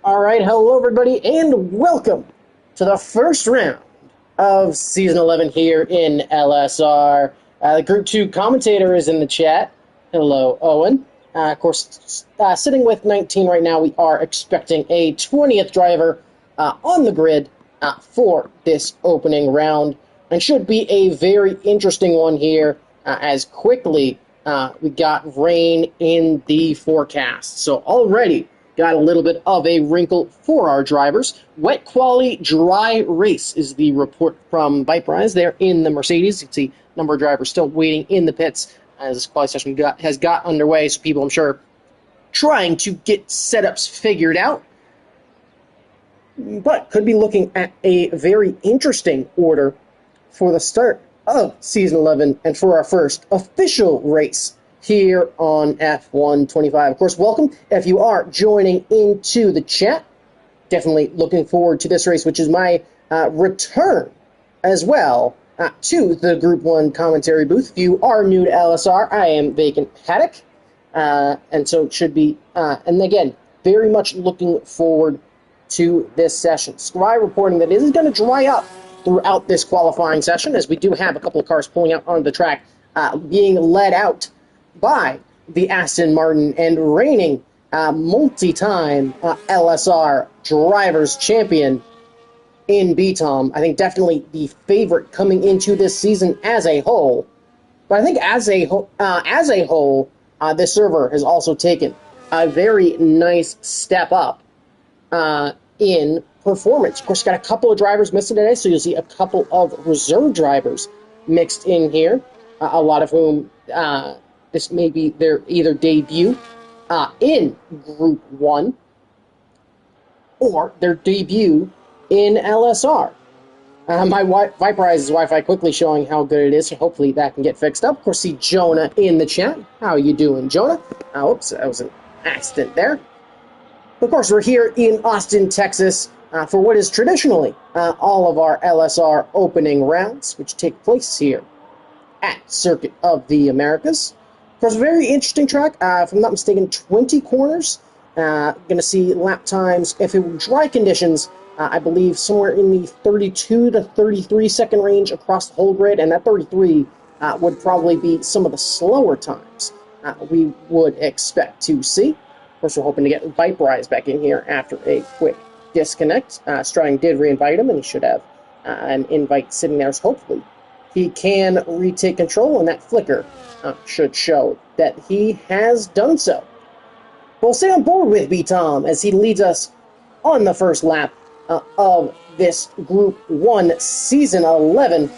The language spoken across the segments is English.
All right, hello everybody, and welcome to the first round of Season 11 here in LSR. The Group 2 commentator is in the chat. Hello, Owen. Of course, sitting with 19 right now, we are expecting a 20th driver on the grid for this opening round. And should be a very interesting one here, as quickly we got rain in the forecast. So already got a little bit of a wrinkle for our drivers. Wet quality, dry race is the report from Prix. They're in the Mercedes. You can see a number of drivers still waiting in the pits as this quality session has got underway. So people, I'm sure, trying to get setups figured out. But could be looking at a very interesting order for the start of Season 11 and for our first official race here on F1 25. Of course, welcome if you are joining into the chat. Definitely looking forward to this race, which is my return as well to the Group 1 commentary booth. If you are new to LSR, I am Vacant Paddock, and so it should be, and again, very much looking forward to this session. Sky reporting that it is going to dry up throughout this qualifying session, as we do have a couple of cars pulling out onto the track, being led out by the Aston Martin and reigning multi-time LSR Drivers Champion in B-Tom. I think definitely the favorite coming into this season as a whole. But I think as a whole, this server has also taken a very nice step up in performance. Of course, got a couple of drivers missing today, so you'll see a couple of reserve drivers mixed in here, a lot of whom this may be their either debut in Group 1 or their debut in LSR. My Viperize's Wi-Fi quickly showing how good it is, so hopefully that can get fixed up. Of course, see Jonah in the chat. How you doing, Jonah? Oops, that was an accident there. Of course, we're here in Austin, Texas, for what is traditionally all of our LSR opening rounds, which take place here at Circuit of the Americas. Of course, a very interesting track. If I'm not mistaken, 20 corners. Going to see lap times, if it were dry conditions, I believe somewhere in the 32 to 33 second range across the whole grid, and that 33 would probably be some of the slower times we would expect to see. Of course, we're hoping to get Viperize back in here after a quick disconnect. Strang did re-invite him, and he should have an invite sitting there, so hopefully he can retake control, and that flicker should show that he has done so. We'll stay on board with B-Tom as he leads us on the first lap of this Group 1 Season 11.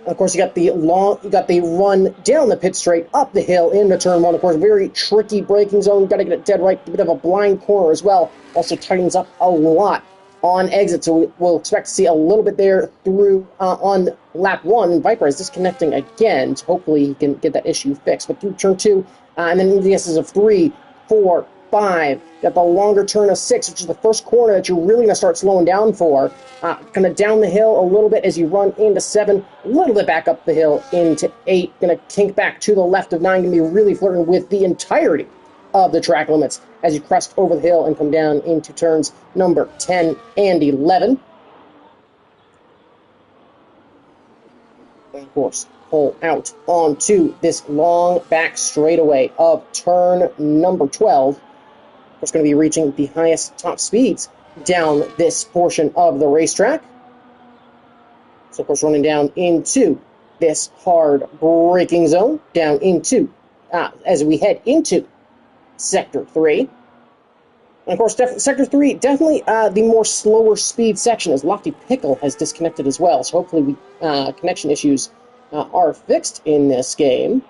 And of course, you got the run down the pit straight, up the hill into turn 1. Of course, very tricky braking zone. Got to get it dead right. A bit of a blind corner as well. Also tightens up a lot on exit, so we'll expect to see a little bit there through on lap 1. Viper is disconnecting again, so hopefully he can get that issue fixed. But through turn 2, and then EDSs of 3, 4, 5. Got the longer turn of 6, which is the first corner that you're really going to start slowing down for. Kind of down the hill a little bit as you run into 7, a little bit back up the hill into 8. Going to kink back to the left of 9. Going to be really flirting with the entirety of the track limits as you crest over the hill and come down into turns number 10 and 11. And of course, pull out onto this long back straightaway of turn number 12. It's going to be reaching the highest top speeds down this portion of the racetrack. So, of course, running down into this hard braking zone, down into, as we head into Sector 3. And, of course, Sector 3, definitely the more slower speed section, as Lofty Pickle has disconnected as well. So, hopefully, connection issues are fixed in this game.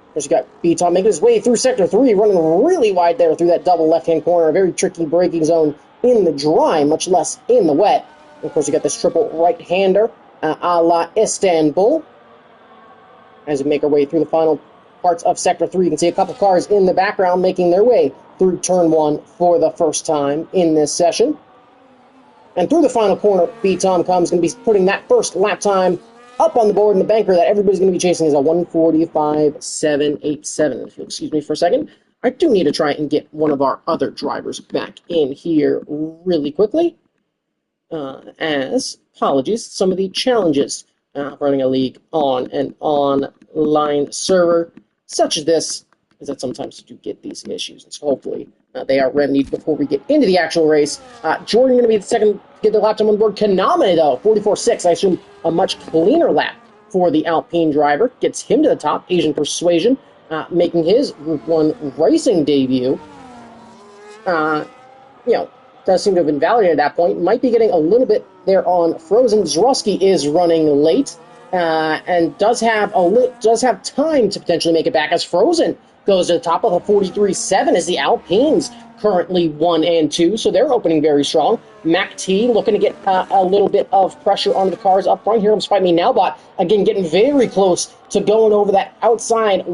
Of course, you got B-Tom making his way through Sector 3, running really wide there through that double left-hand corner. A very tricky braking zone in the dry, much less in the wet. And of course, you got this triple right-hander a la Istanbul. As we make our way through the final parts of Sector 3, you can see a couple cars in the background making their way through Turn 1 for the first time in this session. And through the final corner, B-Tom comes, going to be putting that first lap time up on the board, and the banker that everybody's going to be chasing is a 145.787. If you'll excuse me for a second, I do need to try and get one of our other drivers back in here really quickly. As, apologies, some of the challenges running a league on an online server such as this is that sometimes you do get these issues, and so hopefully they are remedied before we get into the actual race. Jordan going to be the second to get the lap time on board. Kaname, though, 44.6, I assume a much cleaner lap for the Alpine driver. Gets him to the top. Asian Persuasion making his Group 1 racing debut. Does seem to have been validated at that point. Might be getting a little bit there on Frozen. Zroski is running late and does have time to potentially make it back as Frozen goes to the top of a 43.7 as the Alpines currently 1 and 2, so they're opening very strong. Mac T looking to get a little bit of pressure on the cars up front. Here comes Fight Me Now Bot, again getting very close to going over that outside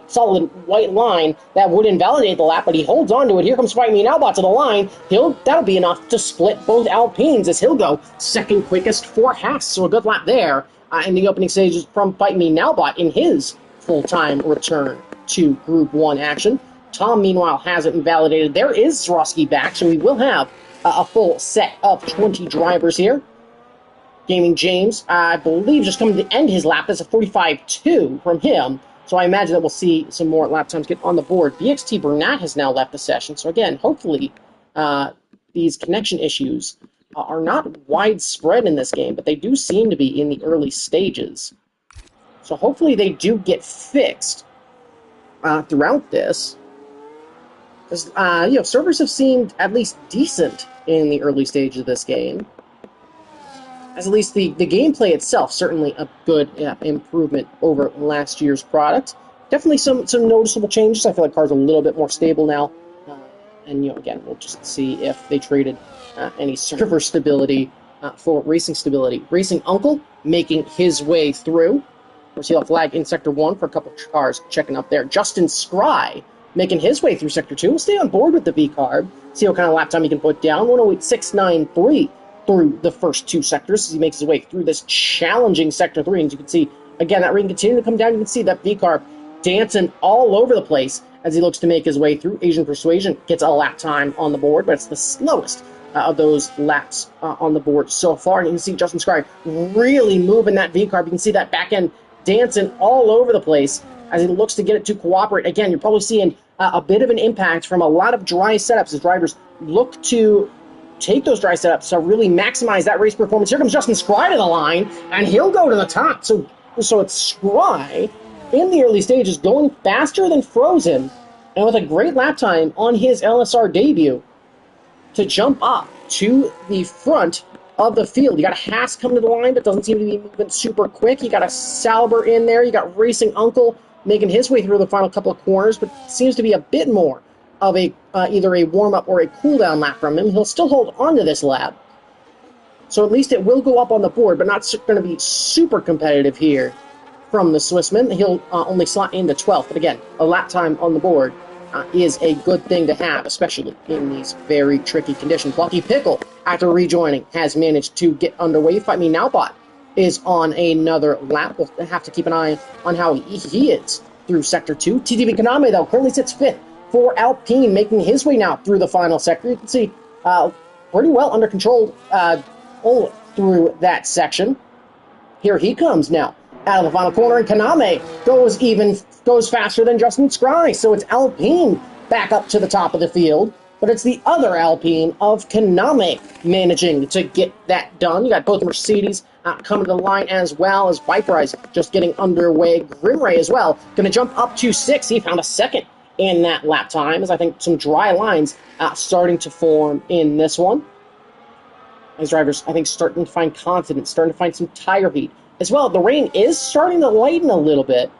solid white line that would invalidate the lap, but he holds on to it. Here comes Fight Me Now Bot to the line. That'll be enough to split both Alpines as he'll go second quickest for Haas, so a good lap there in the opening stages from Fight Me Now Bot in his full-time return to Group 1 action. Tom, meanwhile, hasn't invalidated. There is Zroski back, so we will have a full set of 20 drivers here. Gaming James, I believe, just coming to end his lap. That's a 45.2 from him, so I imagine that we'll see some more lap times get on the board. BXT Burnett has now left the session, so again, hopefully these connection issues are not widespread in this game, but they do seem to be in the early stages. So hopefully they do get fixed throughout this. Because, servers have seemed at least decent in the early stages of this game. As at least the gameplay itself, certainly a good improvement over last year's product. Definitely some noticeable changes. I feel like cars are a little bit more stable now. And, again, we'll just see if they traded any server stability for racing stability. Racing Uncle making his way through. Of course, he'll flag in Sector 1 for a couple of cars checking up there. Justin Scry making his way through Sector 2. We'll stay on board with the V-Carb. See what kind of lap time he can put down. 108.693 through the first two sectors as he makes his way through this challenging Sector 3. And as you can see, again, that ring continuing to come down. You can see that V-Carb dancing all over the place as he looks to make his way through. Asian Persuasion gets a lap time on the board, but it's the slowest of those laps on the board so far. And you can see Justin Scry really moving that V-Carb. You can see that back end dancing all over the place as he looks to get it to cooperate. Again, you're probably seeing a bit of an impact from a lot of dry setups as drivers look to take those dry setups to really maximize that race performance. Here comes Justin Scry to the line, and he'll go to the top. So it's Scry in the early stages going faster than Frozen, and with a great lap time on his LSR debut to jump up to the front of the field. You got a Haas coming to the line, but doesn't seem to be moving super quick. You got a Sauber in there. You got Racing Uncle making his way through the final couple of corners, but seems to be a bit more of a either a warm-up or a cool-down lap from him. He'll still hold on to this lap, so at least it will go up on the board, but not going to be super competitive here from the Swissman. He'll only slot into 12th, but again, a lap time on the board is a good thing to have, especially in these very tricky conditions. Lucky Pickle, after rejoining, has managed to get underway. Fight Me Now Bot is on another lap. We'll have to keep an eye on how he is through Sector 2. TTV Koname, though, currently sits 5th for Alpine, making his way now through the final sector. You can see pretty well under control all through that section. Here he comes now out of the final corner, and Koname goes faster than Justin Scry. So it's Alpine back up to the top of the field, but it's the other Alpine of Koname managing to get that done. You got both Mercedes coming to the line as well as Viperize just getting underway. Grimray as well, going to jump up to 6th. He found a second in that lap time, as I think some dry lines starting to form in this one. As drivers, I think, starting to find confidence, starting to find some tire heat. As well, the rain is starting to lighten a little bit,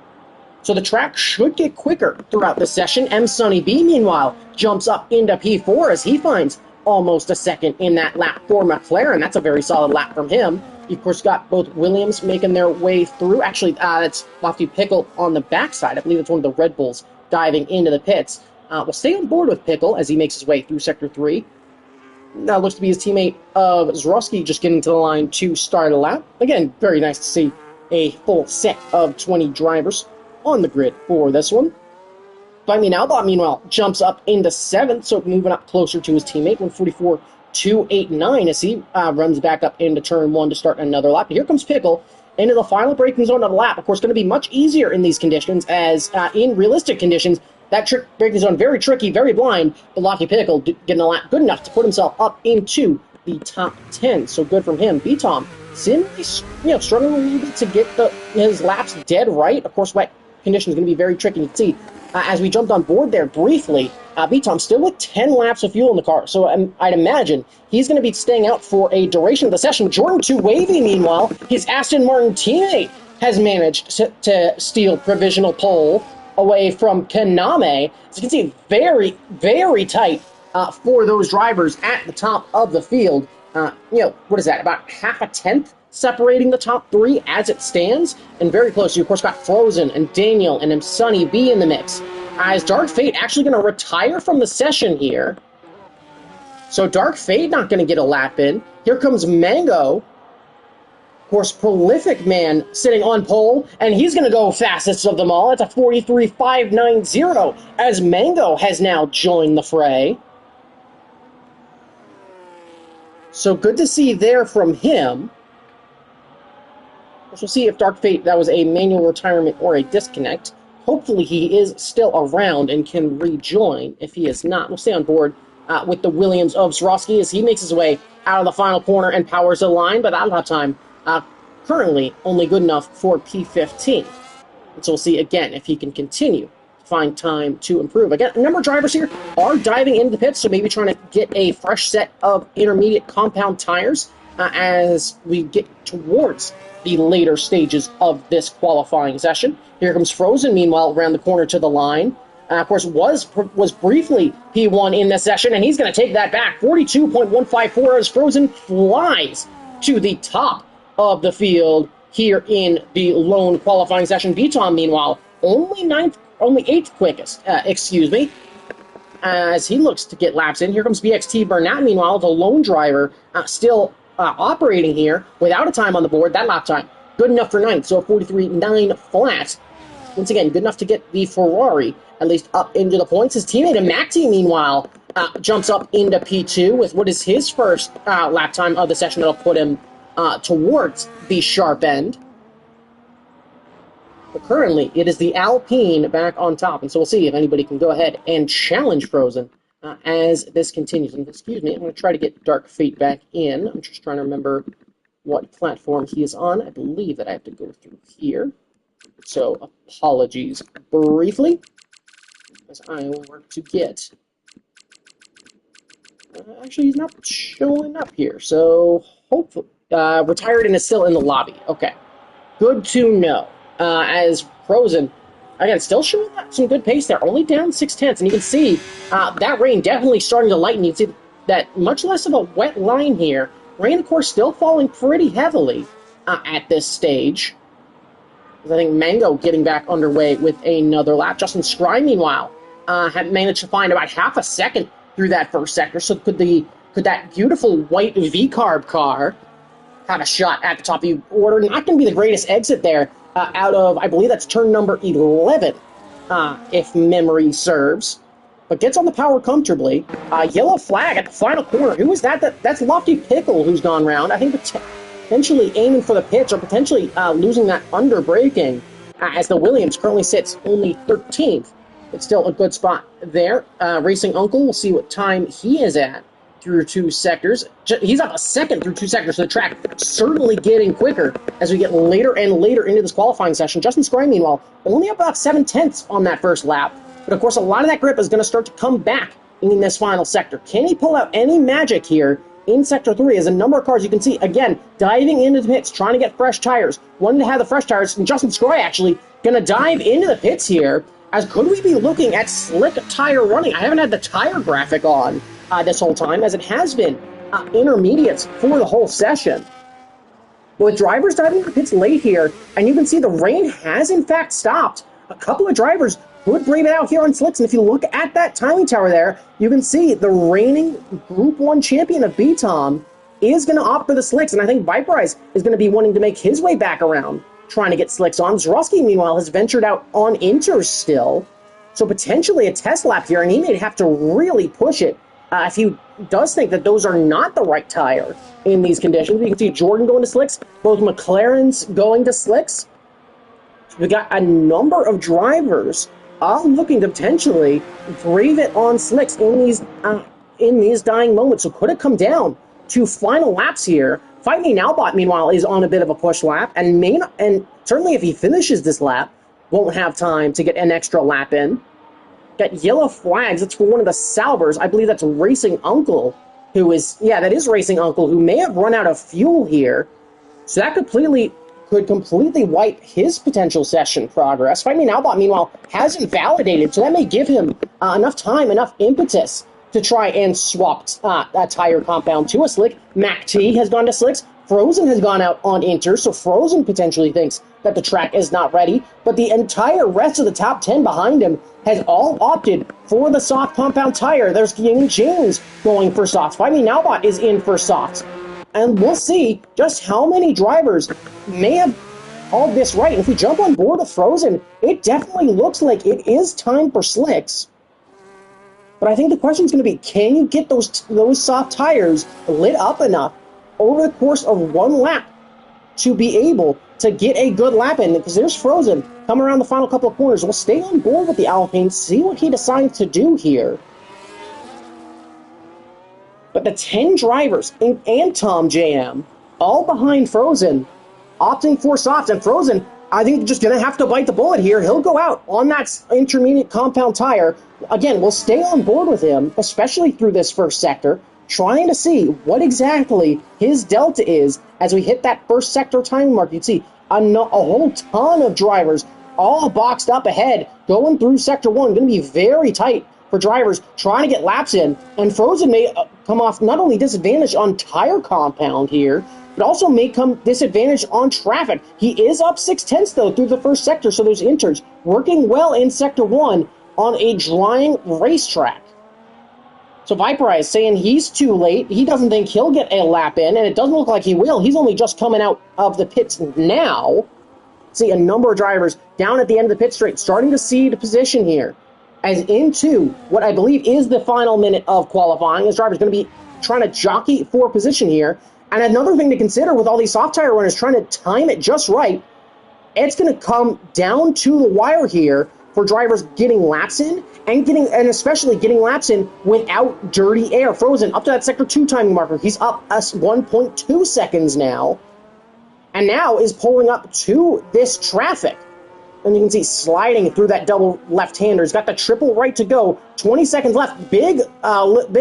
so the track should get quicker throughout the session. M. Sunny B, meanwhile, jumps up into P4 as he finds almost a second in that lap for McLaren. That's a very solid lap from him. You, of course, got both Williams making their way through. Actually, that's Lofty Pickle on the backside. I believe it's one of the Red Bulls diving into the pits. We'll stay on board with Pickle as he makes his way through Sector 3. Now looks to be his teammate of Zroski just getting to the line to start a lap. Again, very nice to see a full set of 20 drivers on the grid for this one. Albot, meanwhile, jumps up into 7th, so moving up closer to his teammate, 144.289, as he runs back up into turn 1 to start another lap. But here comes Pickle into the final braking zone of the lap. Of course, going to be much easier in these conditions, as in realistic conditions, that braking zone very tricky, very blind, but Lucky Pickle getting a lap good enough to put himself up into the top 10. So good from him. B-Tom seemingly, struggling a little bit to get his laps dead right. Of course, wet conditions going to be very tricky. You can see as we jumped on board there briefly, B-Tom still with 10 laps of fuel in the car, so I'd imagine he's going to be staying out for a duration of the session. Jordan 2 Wavy, meanwhile, his Aston Martin teammate, has managed to steal provisional pole away from Kaname. As you can see, very, very tight for those drivers at the top of the field. What is that, about half a tenth separating the top 3 as it stands, and very close. You, of course, got Frozen and Daniel and Sunny B in the mix. Is Dark Fate actually going to retire from the session here? So Dark Fate not going to get a lap in. Here comes Mango. Of course, Prolific Man sitting on pole, and he's going to go fastest of them all. It's a 43.590 as Mango has now joined the fray. So good to see there from him. We'll see if Dark Fate, that was a manual retirement or a disconnect. Hopefully he is still around and can rejoin. If he is not, we'll stay on board with the Williams of Swarovski as he makes his way out of the final corner and powers the line, but that lap time currently only good enough for P15. And so we'll see again if he can continue to find time to improve. Again, a number of drivers here are diving into the pits, so maybe trying to get a fresh set of intermediate compound tires as we get towards the later stages of this qualifying session. Here comes Frozen, meanwhile, around the corner to the line. Of course, was briefly P1 in this session, and he's going to take that back. 42.154 as Frozen flies to the top of the field here in the lone qualifying session. B-Tom, meanwhile, only 8th quickest, as he looks to get laps in. Here comes BXT Burnett, meanwhile, the lone driver, still operating here without a time on the board. That lap time good enough for 9th, so a 43.9 flat. Once again, good enough to get the Ferrari at least up into the points. His teammate Amati, meanwhile, jumps up into P2 with what is his first lap time of the session that'll put him towards the sharp end. But currently, it is the Alpine back on top, and so we'll see if anybody can go ahead and challenge Frozen as this continues. And excuse me, I'm going to try to get Dark Fate back in. I'm just trying to remember what platform he is on. I believe that I have to go through here. So apologies briefly, as I will work to get... actually, he's not showing up here, so hopefully... retired and is still in the lobby. Okay, good to know. As Frozen, again, still showing some good pace there, only down 0.6, and you can see that rain definitely starting to lighten. You can see that much less of a wet line here. Rain, of course, still falling pretty heavily at this stage. I think Mango getting back underway with another lap. Justin Scry, meanwhile, had managed to find about half a second through that first sector. So could that beautiful white V-carb car had a shot at the top of the order? Not going to be the greatest exit there out of, I believe that's turn number 11, if memory serves. But gets on the power comfortably. Yellow flag at the final corner. Who is that? That's Lofty Pickle who's gone round. I think potentially aiming for the pits or potentially losing that under braking as the Williams currently sits only 13th. It's still a good spot there. Racing Uncle, we'll see what time he is at through 2 sectors. He's up a second through 2 sectors, so the track certainly getting quicker as we get later and later into this qualifying session. Justin Scry, meanwhile, only up about 7/10 on that first lap. But of course, a lot of that grip is going to start to come back in this final sector. Can he pull out any magic here in Sector 3? As a number of cars you can see, again, diving into the pits, trying to get fresh tires. Wanting to have the fresh tires, and Justin Scry actually going to dive into the pits here. As could we be looking at slick tire running? I haven't had the tire graphic on this whole time, as it has been intermediates for the whole session. With drivers diving into the pits late here, and you can see the rain has in fact stopped. A couple of drivers would brave it out here on slicks, and if you look at that timing tower there, you can see the reigning Group 1 champion of B-Tom is going to opt for the slicks, and I think Viperize is going to be wanting to make his way back around trying to get slicks on. Zrowski, meanwhile, has ventured out on Inters still. So potentially a test lap here, and he may have to really push it if he does think that those are not the right tire in these conditions. You can see Jordan going to slicks, both McLarens going to slicks. So we got a number of drivers looking to potentially brave it on slicks in these dying moments. So could it come down to final laps here? Fight Me Now Bot, meanwhile, is on a bit of a push lap, and certainly if he finishes this lap, won't have time to get an extra lap in. Got yellow flags. That's for one of the Salvers. I believe that's Racing Uncle, that is Racing Uncle, who may have run out of fuel here. So that could completely wipe his potential session progress. Fight Me Now Bot, meanwhile, hasn't validated, so that may give him enough time, enough impetus to try and swap that tire compound to a slick. Mac T has gone to slicks. Frozen has gone out on Inter, so Frozen potentially thinks that the track is not ready, but the entire rest of the top 10 behind him has all opted for the soft compound tire. There's King James going for softs. Fight Me Now Bot is in for softs. And we'll see just how many drivers may have called this right. And if we jump on board with Frozen, it definitely looks like it is time for slicks. But I think the question is going to be, can you get those soft tires lit up enough over the course of one lap to be able to get a good lap in? Because there's Frozen coming around the final couple of corners. We'll stay on board with the Alpine, see what he decides to do here. But the 10 drivers and Tom JM, all behind Frozen, opting for softs. And Frozen, I think, just going to have to bite the bullet here. He'll go out on that intermediate compound tire. Again, we'll stay on board with him, especially through this first sector, trying to see what exactly his delta is as we hit that first sector time mark. You'd see a whole ton of drivers all boxed up ahead going through Sector 1. Going to be very tight for drivers trying to get laps in. And Frozen may come off not only disadvantage on tire compound here, but also may come disadvantage on traffic. He is up 6/10 though through the first sector, so there's Inters working well in Sector 1 on a drying racetrack. So Viperize saying he's too late. He doesn't think he'll get a lap in, and it doesn't look like he will. He's only just coming out of the pits now. See a number of drivers down at the end of the pit straight starting to cede position here as into what I believe is the final minute of qualifying. This driver's going to be trying to jockey for position here. And another thing to consider with all these soft tire runners trying to time it just right, it's going to come down to the wire here for drivers getting laps in and especially getting laps in without dirty air. Frozen up to that Sector 2 timing marker. He's up 1.2 seconds now, and now is pulling up to this traffic. And you can see sliding through that double left-hander. He's got the triple right to go. 20 seconds left. Big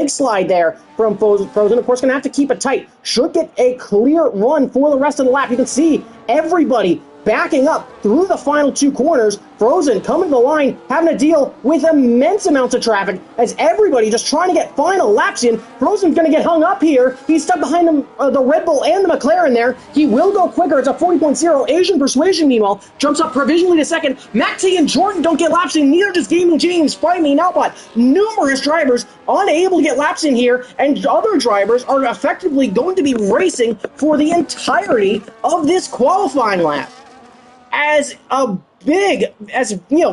slide there from Frozen. Of course, going to have to keep it tight. Should get a clear run for the rest of the lap. You can see everybody backing up through the final two corners. Frozen coming to the line, having to deal with immense amounts of traffic as everybody just trying to get final laps in. Frozen's going to get hung up here. He's stuck behind him, the Red Bull and the McLaren there. He will go quicker. It's a 40.0. Asian Persuasion, meanwhile, jumps up provisionally to second. Mac T and Jordan don't get laps in. Neither does Gaming James. Fight Me Now Bot. Numerous drivers unable to get laps in here, and other drivers are effectively going to be racing for the entirety of this qualifying lap.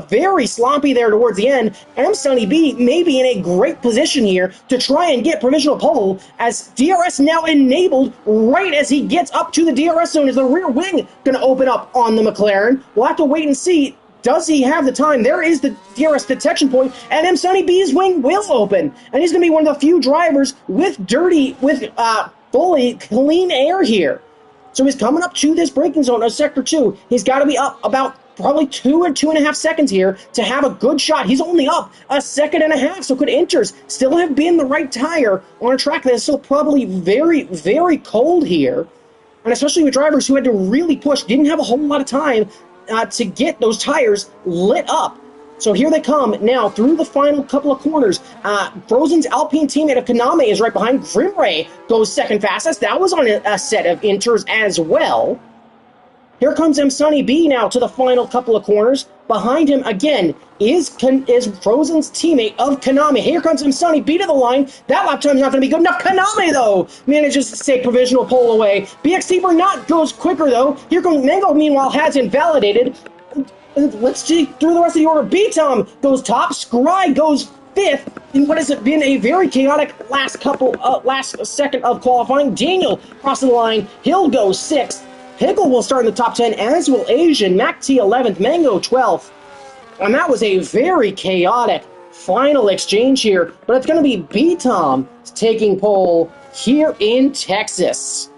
Very sloppy there towards the end. M Sunny B may be in a great position here to try and get provisional pole as DRS now enabled right as he gets up to the DRS zone. Is the rear wing going to open up on the McLaren? We'll have to wait and see. Does he have the time? There is the DRS detection point, and M Sunny B's wing will open, and he's going to be one of the few drivers with fully clean air here. So he's coming up to this braking zone of Sector 2. He's got to be up about probably 2 or 2.5 seconds here to have a good shot. He's only up 1.5 seconds, so could Inters still have been the right tire on a track that is still probably very, very cold here. And especially with drivers who had to really push, didn't have a whole lot of time to get those tires lit up. So here they come now through the final couple of corners. Frozen's Alpine teammate of Kaname is right behind. Grimray goes second fastest. That was on a set of Inters as well. Here comes Sunny B now to the final couple of corners. Behind him again is Frozen's teammate of Konami. Here comes Sunny B to the line. That lap time's not going to be good enough. Konami, though, manages to take provisional pole away. BXT Bernat goes quicker, though. Here comes Mango, meanwhile, has invalidated. Let's see through the rest of the order. B-Tom goes top. Scry goes fifth in what has been a very chaotic last second of qualifying. Daniel crossing the line. Hill goes sixth. Pickle will start in the top 10, as will Asian. Mac T 11th, Mango 12th. And that was a very chaotic final exchange here. But it's going to be B-Tom taking pole here in Texas.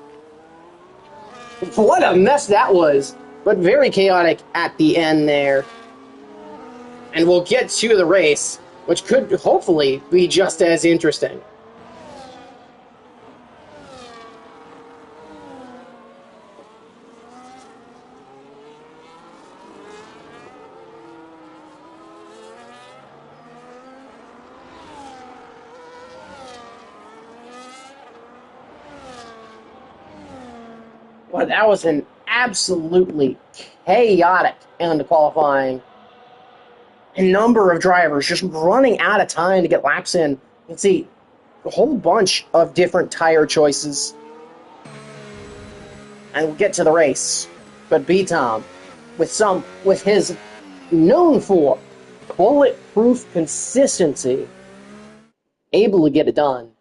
What a mess that was. But very chaotic at the end there. And we'll get to the race, which could hopefully be just as interesting. Well, that was an absolutely chaotic end to qualifying. A number of drivers just running out of time to get laps in. You can see a whole bunch of different tire choices. And we'll get to the race. But B-Tom, with his known for bulletproof consistency, able to get it done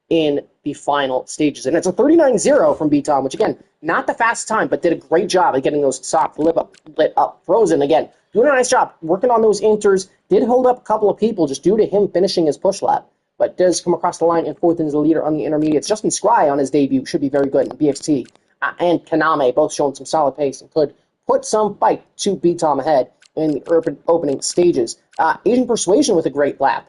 in the final stages. And it's a 39.0 from B-Tom, which, again, not the fastest time, but did a great job of getting those soft lit up Frozen. Again, doing a nice job working on those inters. Did hold up a couple of people just due to him finishing his push lap, but does come across the line in fourth as the leader on the intermediates. Justin Scry on his debut should be very good. And BXT and Kaname both showing some solid pace and could put some fight to B-Tom ahead in the opening stages. Asian Persuasion with a great lap.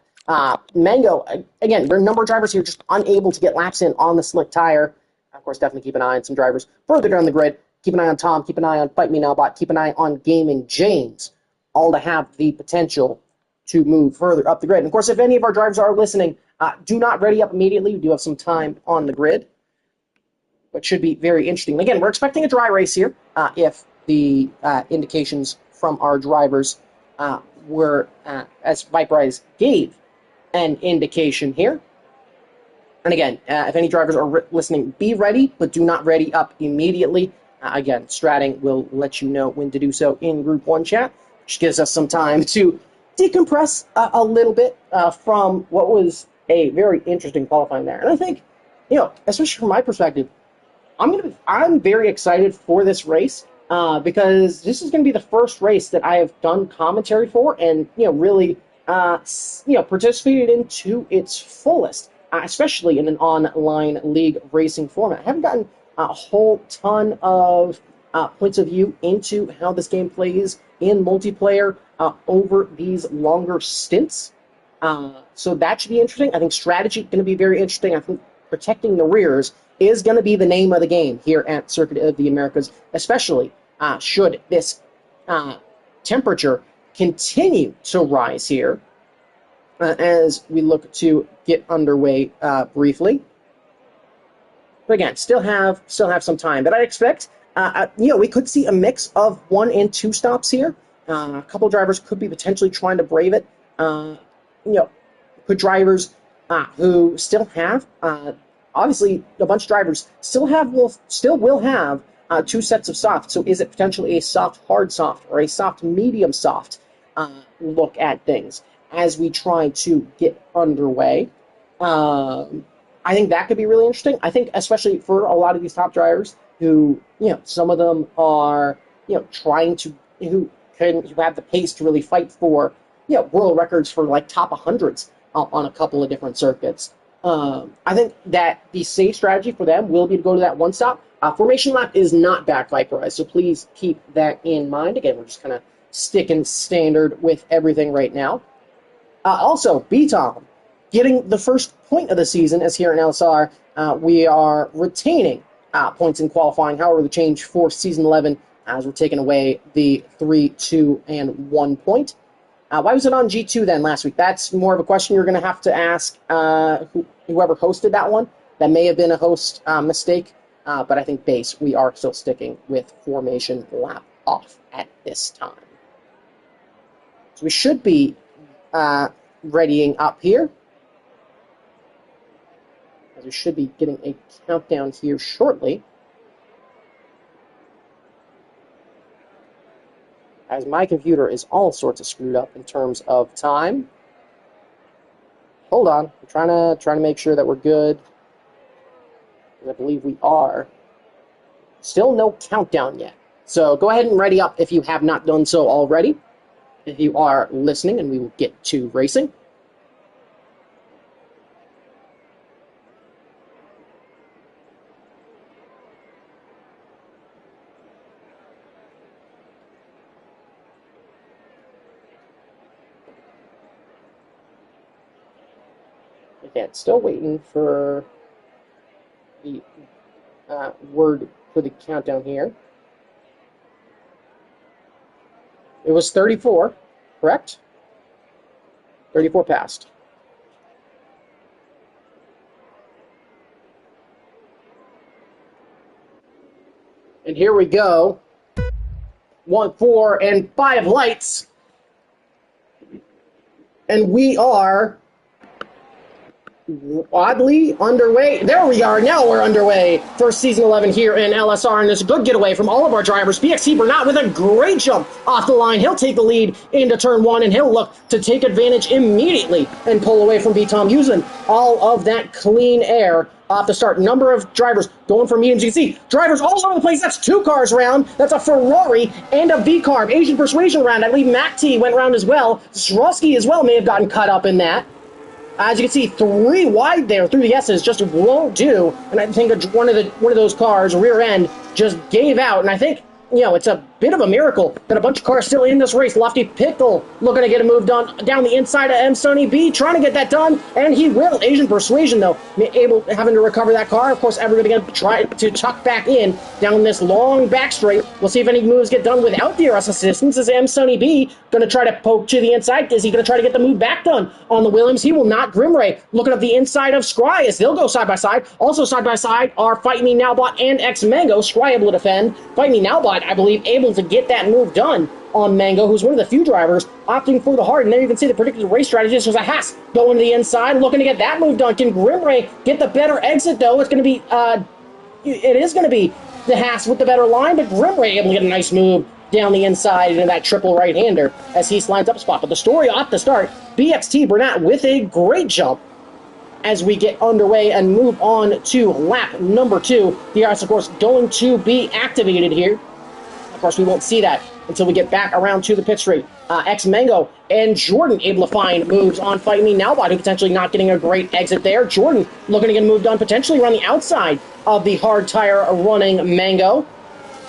Mango, again, there are a number of drivers here just unable to get laps in on the slick tire. Of course, definitely keep an eye on some drivers further down the grid. Keep an eye on Tom. Keep an eye on Fight Me Now Bot. Keep an eye on Gaming James, all to have the potential to move further up the grid. And of course, if any of our drivers are listening, do not ready up immediately. We do have some time on the grid, but should be very interesting. Again, we're expecting a dry race here if the indications from our drivers were, as Viperize gave an indication here. And again, if any drivers are listening, be ready, but do not ready up immediately. Again, Stratting will let you know when to do so in Group 1 chat, which gives us some time to decompress a little bit from what was a very interesting qualifying there. And I think, especially from my perspective, I'm very excited for this race because this is going to be the first race that I have done commentary for and, really, participated in to its fullest. Especially in an online league racing format. I haven't gotten a whole ton of points of view into how this game plays in multiplayer over these longer stints. So that should be interesting. I think strategy is going to be very interesting. I think protecting the rears is going to be the name of the game here at Circuit of the Americas, especially should this temperature continue to rise here. As we look to get underway briefly. But again, still have some time. But I expect, we could see a mix of 1 and 2 stops here. A couple drivers could be potentially trying to brave it. Could drivers who still have, obviously, a bunch of drivers still will have 2 sets of soft. So is it potentially a soft, hard soft, or a soft, medium soft look at things as we try to get underway? I think that could be really interesting. I think especially for a lot of these top drivers who, some of them are, who have the pace to really fight for, world records for like top 100s on a couple of different circuits. I think that the safe strategy for them will be to go to that one stop. Formation lap is not back Viperized, so please keep that in mind. Again, we're just kind of sticking standard with everything right now. Also, B-Tom getting the first point of the season, as here in LSR, we are retaining points in qualifying. However, the change for Season 11, as we're taking away the 3, 2, and 1 point. Why was it on G2 then last week? That's more of a question you're going to have to ask whoever hosted that one. That may have been a host mistake. but I think base, we are still sticking with formation lap off at this time. So we should be readying up here. As we should be getting a countdown here shortly. As my computer is all sorts of screwed up in terms of time. Hold on, I'm trying to make sure that we're good. I believe we are. Still no countdown yet. So go ahead and ready up if you have not done so already. If you are listening, and we will get to racing. Again, still waiting for the word for the countdown here. It was 34, correct? 34 passed. And here we go. 1, 4, and 5 lights. And we are oddly underway. There we are. Now we're underway for Season 11 here in LSR, and it's a good getaway from all of our drivers. BXT Bernat with a great jump off the line. He'll take the lead into Turn 1, and he'll look to take advantage immediately and pull away from B-Tom using all of that clean air off the start. Number of drivers going for mediums. You can see drivers all over the place. That's 2 cars round. That's a Ferrari and a V-Carb. Asian Persuasion round. I believe Mac T went round as well. Swarovski as well may have gotten cut up in that. As you can see, 3 wide there through the S's just won't do. And I think one of those cars, rear end, just gave out. And I think, you know, it's a bit of a miracle that a bunch of cars still in this race. Lefty Pickle looking to get a move done down the inside of M. Sonny B, trying to get that done, and he will. Asian Persuasion, though, having to recover that car. Of course, everybody going to try to tuck back in down this long back straight. We'll see if any moves get done without DRS assistance. Is M. Sonny B going to try to poke to the inside? Is he going to try to get the move back done on the Williams? He will not. Grimray looking up the inside of Scry as they'll go side by side. Also side by side are Fight Me Nowbot and X Mango. Scry able to defend. Fight Me Nowbot, I believe, able to get that move done on Mango, who's one of the few drivers opting for the hard. And there you can see the predicted race strategy. There's a Haas going to the inside, looking to get that move done. Can Grimray get the better exit, though? It's going to be, it is going to be the Haas with the better line, but Grimray able to get a nice move down the inside into that triple right-hander as he slides up spot. But the story off the start, BXT Bernat with a great jump as we get underway and move on to lap number 2. The RS, of course, going to be activated here. Of course, we won't see that until we get back around to the pit straight. X-Mango and Jordan able to find moves on Fight Me Nowbot, who potentially not getting a great exit there. Jordan looking to get a move done potentially around the outside of the hard tire running Mango.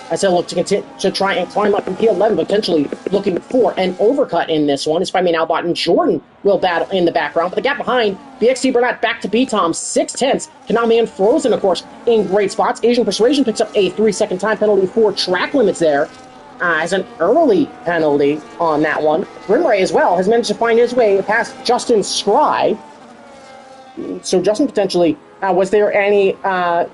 As he'll look to continue to try and climb up in P11, potentially looking for an overcut in this one. It's Fight Me Nowbot and Jordan will battle in the background. But the gap behind, BXT Bernat back to B-Tom, 6/10. Konami and Frozen, of course, in great spots. Asian Persuasion picks up a 3-second time penalty for track limits there. As an early penalty on that one. Grimray as well has managed to find his way past Justin Scry. So Justin potentially, was there any, I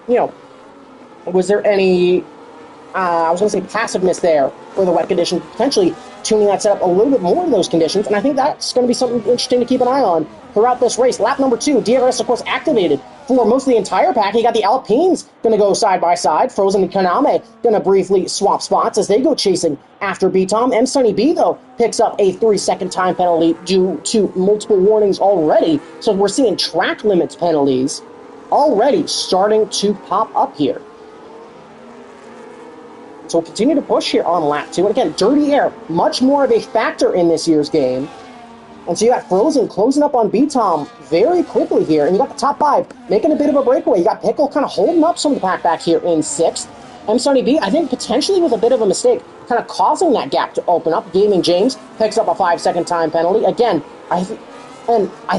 was going to say passiveness there for the wet condition, potentially tuning that setup a little bit more in those conditions, and I think that's going to be something interesting to keep an eye on throughout this race. Lap number 2, DRS, of course, activated for most of the entire pack. You got the Alpines going to go side by side. Frozen and Kaname going to briefly swap spots as they go chasing after B-Tom. M. Sonny B, though, picks up a 3-second time penalty due to multiple warnings already, so we're seeing track limits penalties already starting to pop up here. So we'll continue to push here on lap 2. And again, dirty air, much more of a factor in this year's game. And so you got Frozen closing up on B-Tom very quickly here. And you got the top 5 making a bit of a breakaway. You got Pickle kind of holding up some of the pack back here in 6th. M. Sonny B, I think potentially with a bit of a mistake, kind of causing that gap to open up. Gaming James picks up a 5-second time penalty. Again, I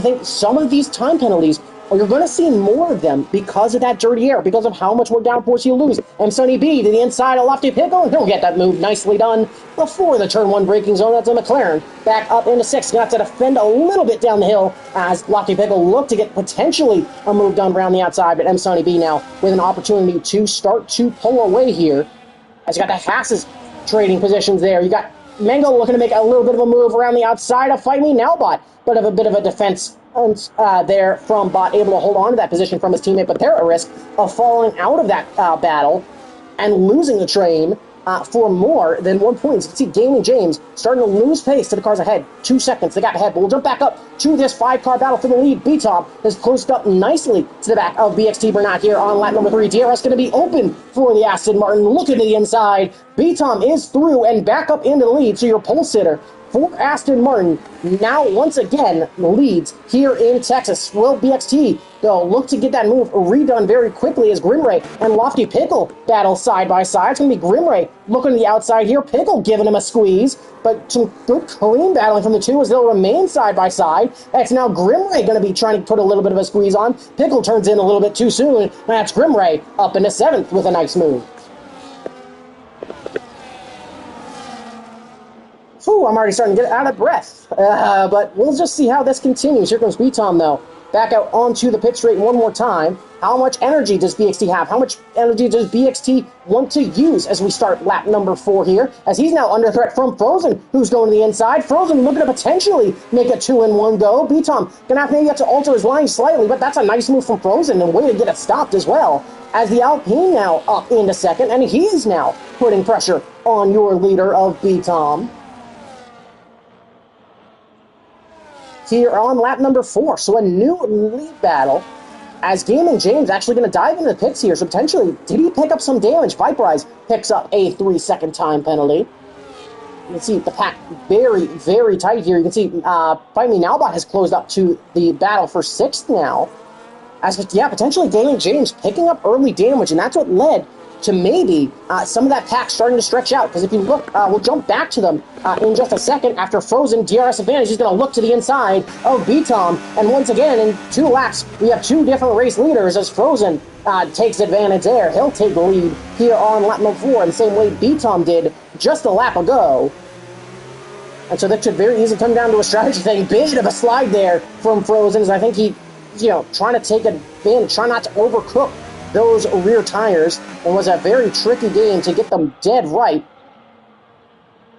think some of these time penalties or you're going to see more of them because of that dirty air, because of how much more downforce you lose. And Sonny B to the inside of Lofty Pickle, and he'll get that move nicely done before the turn 1 braking zone. That's a McLaren back up into 6. Going to have to defend a little bit down the hill as Lofty Pickle looked to get potentially a move done around the outside, but M. Sonny B now with an opportunity to start to pull away here. As you got the Hasses trading positions there. You got Mango looking to make a little bit of a move around the outside of Fight Me Now Bot, but of a bit of a defense there from Bot, able to hold on to that position from his teammate, but they're at risk of falling out of that battle and losing the train for more than 1 point. You can see Gaming James starting to lose pace to the cars ahead. 2 seconds, they got ahead, but we'll jump back up to this 5-car battle for the lead. B-Tom has closed up nicely to the back of BXT Bernat here on lap number 3. DRS going to be open for the Aston Martin. Looking to the inside. B-Tom is through and back up into the lead, so your pole sitter for Aston Martin now once again leads here in Texas. Will BXT, though, look to get that move redone very quickly as Grimray and Lofty Pickle battle side by side. It's going to be Grimray looking to the outside here. Pickle giving him a squeeze, but some good clean battling from the two as they'll remain side by side. That's now Grimray going to be trying to put a little bit of a squeeze on. Pickle turns in a little bit too soon. That's Grimray up into 7th with a nice move. Whew, I'm already starting to get out of breath, but we'll just see how this continues. Here comes B-Tom, though, back out onto the pit straight one more time. How much energy does BXT have? How much energy does BXT want to use as we start lap number 4 here? As he's now under threat from Frozen, who's going to the inside. Frozen looking to potentially make a 2-in-1 go. B-Tom gonna have to maybe have to alter his line slightly, but that's a nice move from Frozen and way to get it stopped as well. As the Alpine now up into 2nd, and he is now putting pressure on your leader of B-Tom. Here on lap number 4, so a new lead battle as Gaming James actually going to dive into the pits here, so potentially, did he pick up some damage? Viperize picks up a 3-second time penalty. You can see the pack very, very tight here. You can see Fight Me Now Bot has closed up to the battle for 6th now. As, yeah, potentially Gaming James picking up early damage, and that's what led to maybe some of that pack starting to stretch out. Because if you look, we'll jump back to them in just a second. After Frozen, DRS Advantage is going to look to the inside of B-Tom. And once again, in 2 laps, we have 2 different race leaders as Frozen takes advantage there. He'll take the lead here on lap number 4 in the same way B-Tom did just a lap ago. And so that should very easily come down to a strategy thing. Bit of a slide there from Frozen, as I think he, trying to take advantage, trying not to overcook those rear tires, and was a very tricky game to get them dead right.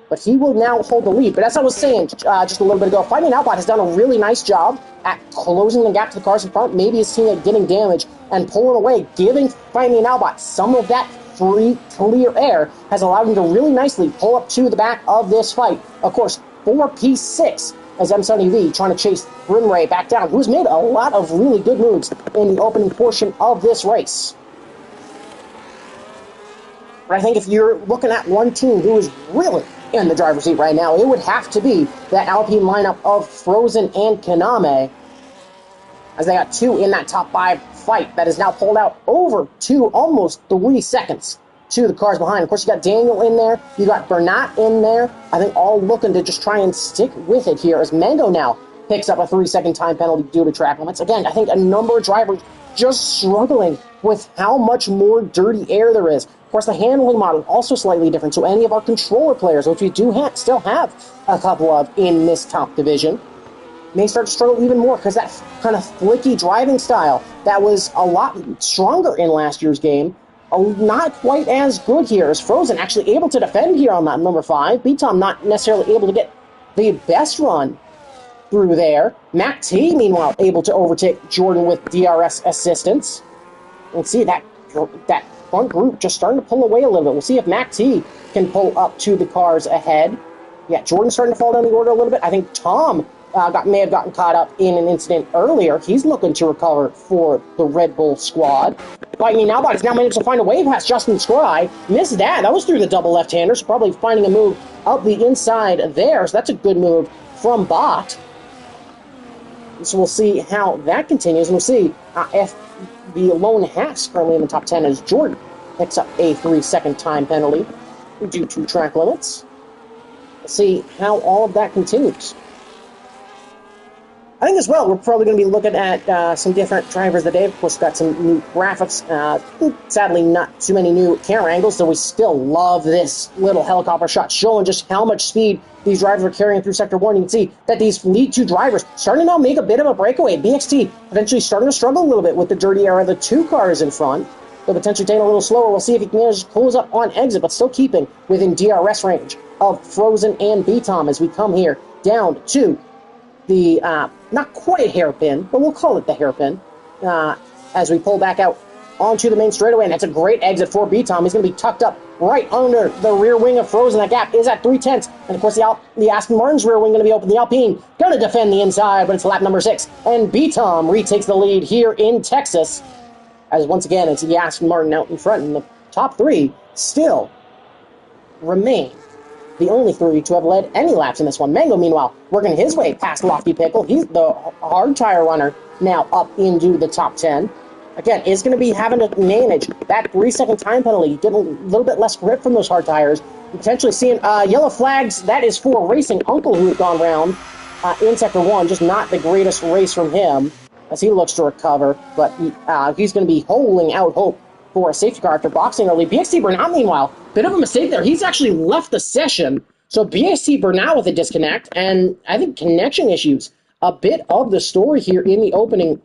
But he will now hold the lead. But as I was saying just a little bit ago, Fight Me Now Bot has done a really nice job at closing the gap to the cars in front, maybe his teammate getting damage and pulling away, giving Fight Me Now Bot some of that free, clear air, has allowed him to really nicely pull up to the back of this fight. Of course, 4P6 as M. Sonny V trying to chase Grimray back down, who's made a lot of really good moves in the opening portion of this race. But I think if you're looking at one team who is really in the driver's seat right now, it would have to be that Alpine lineup of Frozen and Kaname, as they got 2 in that top 5 fight that is now pulled out over 2, almost 3 seconds to the cars behind. Of course, you got Daniel in there, you got Bernat in there, I think all looking to just try and stick with it here, as Mango now picks up a 3-second time penalty due to track limits. Again, I think a number of drivers just struggling with how much more dirty air there is. Of course, the handling model also slightly different, so any of our controller players, which we do still have a couple of in this top division, may start to struggle even more, because that kind of flicky driving style that was a lot stronger in last year's game, not quite as good here, as Frozen actually able to defend here on that number 5. B-Tom not necessarily able to get the best run through there. Mac T, meanwhile, able to overtake Jordan with DRS assistance. And see that front group just starting to pull away a little bit. We'll see if Mac T can pull up to the cars ahead. Yeah, Jordan's starting to fall down the order a little bit. I think Tom may have gotten caught up in an incident earlier. He's looking to recover for the Red Bull squad. Fight Me Now Bot has now managed to find a way past Justin Scry. Missed that. That was through the double left-hander, so probably finding a move up the inside there. So that's a good move from Bot. So we'll see how that continues. We'll see if the lone Haas currently in the top 10 as Jordan picks up a 3-second time penalty due to track limits. We'll see how all of that continues. I think as well, we're probably going to be looking at some different drivers of the day. Of course, we've got some new graphics. Sadly, not too many new camera angles, though we still love this little helicopter shot showing just how much speed these drivers are carrying through Sector 1. You can see that these lead two drivers starting to now make a bit of a breakaway. BXT potentially starting to struggle a little bit with the dirty air of the two cars in front. They'll potentially take a little slower. We'll see if he can manage to close up on exit, but still keeping within DRS range of Frozen and B-Tom as we come here down to the, not quite hairpin, but we'll call it the hairpin, as we pull back out onto the main straightaway, and that's a great exit for B-Tom. He's going to be tucked up right under the rear wing of Frozen. That gap is at 3/10, and of course the Aston Martin's rear wing going to be open. The Alpine going to defend the inside, but it's lap number 6, and B-Tom retakes the lead here in Texas, as once again it's the Aston Martin out in front, and the top 3 still remain the only 3 to have led any laps in this one. Mango, meanwhile, working his way past Lofty Pickle. He's the hard tire runner now up into the top 10. Again, is going to be having to manage that 3-second time penalty, get a little bit less grip from those hard tires, and potentially seeing yellow flags. That is for Racing Uncle, who had gone round in Sector 1. Just not the greatest race from him as he looks to recover, but he's going to be holding out hope for a safety car after boxing early. BXT Bernal, meanwhile, bit of a mistake there. He's actually left the session. So BXT Bernal with a disconnect, and I think connection issues. A bit of the story here in the opening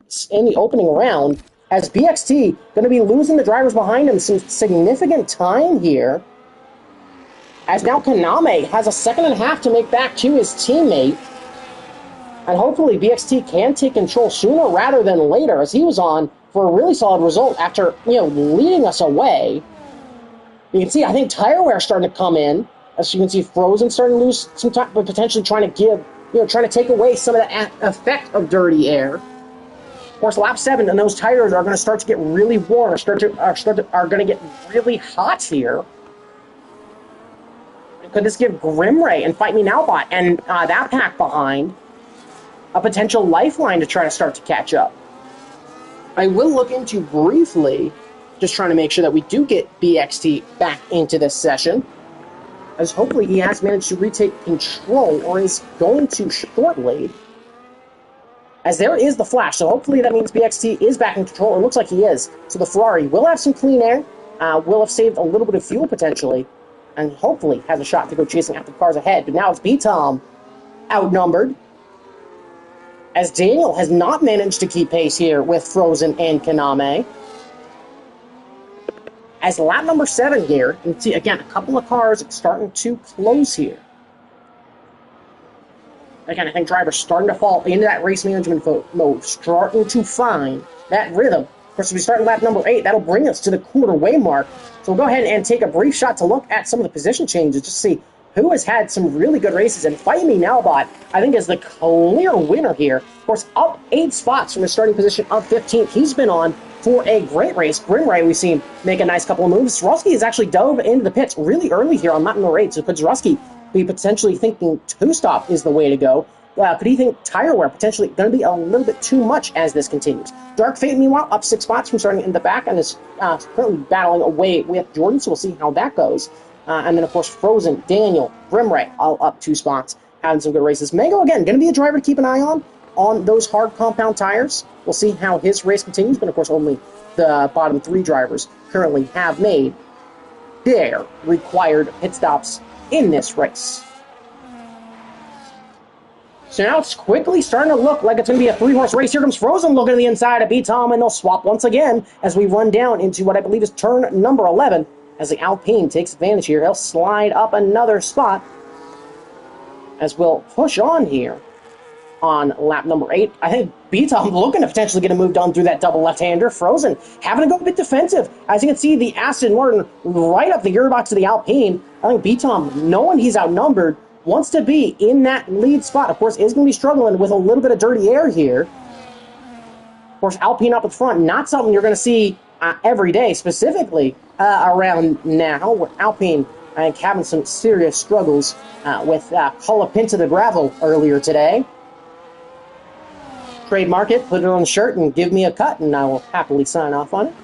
round, as BXT going to be losing the drivers behind him some significant time here. As now Kaname has a second and a half to make back to his teammate. And hopefully BXT can take control sooner rather than later, as he was on for a really solid result after, leading us away. You can see, I think, tire wear starting to come in. As you can see, Frozen starting to lose some time, but potentially trying to trying to take away some of the effect of dirty air. Of course, lap 7, and those tires are going to start to get really warm, are going to get really hot here. Could this give Grimray and Fight Me Now Bot and that pack behind a potential lifeline to try to start to catch up? I will look into briefly, just trying to make sure that we do get BXT back into this session, as hopefully he has managed to retake control, or is going to shortly, as there is the flash. So hopefully that means BXT is back in control. It looks like he is. So the Ferrari will have some clean air, will have saved a little bit of fuel potentially, and hopefully has a shot to go chasing after the cars ahead. But now it's B-Tom outnumbered, as Daniel has not managed to keep pace here with Frozen and Kaname. As lap number 7 here, you can see, again, a couple of cars starting to close here. Again, I think drivers starting to fall into that race management mode, starting to find that rhythm. Of course, if we start in lap number 8, that'll bring us to the quarter-way mark. So we'll go ahead and take a brief shot to look at some of the position changes, just to see who has had some really good races. And Fight Me Now Bot, I think, is the clear winner here. Of course, up 8 spots from his starting position of 15th. He's been on for a great race. Grimray, we've seen make a nice couple of moves. Zrusky has actually dove into the pits really early here on lap number 8. So could Zrusky be potentially thinking 2-stop is the way to go? Could he think tire wear potentially going to be a little bit too much as this continues? Dark Fate, meanwhile, up 6 spots from starting in the back and is currently battling away with Jordan, so we'll see how that goes. And then, of course, Frozen, Daniel, Grimray, all up 2 spots, having some good races. Mango, again, going to be a driver to keep an eye on those hard compound tires. We'll see how his race continues, but, of course, only the bottom 3 drivers currently have made their required pit stops in this race. So now it's quickly starting to look like it's going to be a 3-horse race. Here comes Frozen looking to the inside of B-Tom, and they'll swap once again as we run down into what I believe is turn number 11. As the Alpine takes advantage here, he'll slide up another spot as we'll push on here on lap number 8. I think B-Tom looking to potentially get a move done through that double left-hander. Frozen having to go a bit defensive. As you can see, the Aston Martin right up the gearbox of the Alpine. I think B-Tom, knowing he's outnumbered, wants to be in that lead spot. Of course, is going to be struggling with a little bit of dirty air here. Of course, Alpine up at the front, not something you're going to see every day, specifically around now, where Alpine, I think, having some serious struggles with Call a Pin to the Gravel earlier today. Trademark it, put it on the shirt, and give me a cut, and I will happily sign off on it.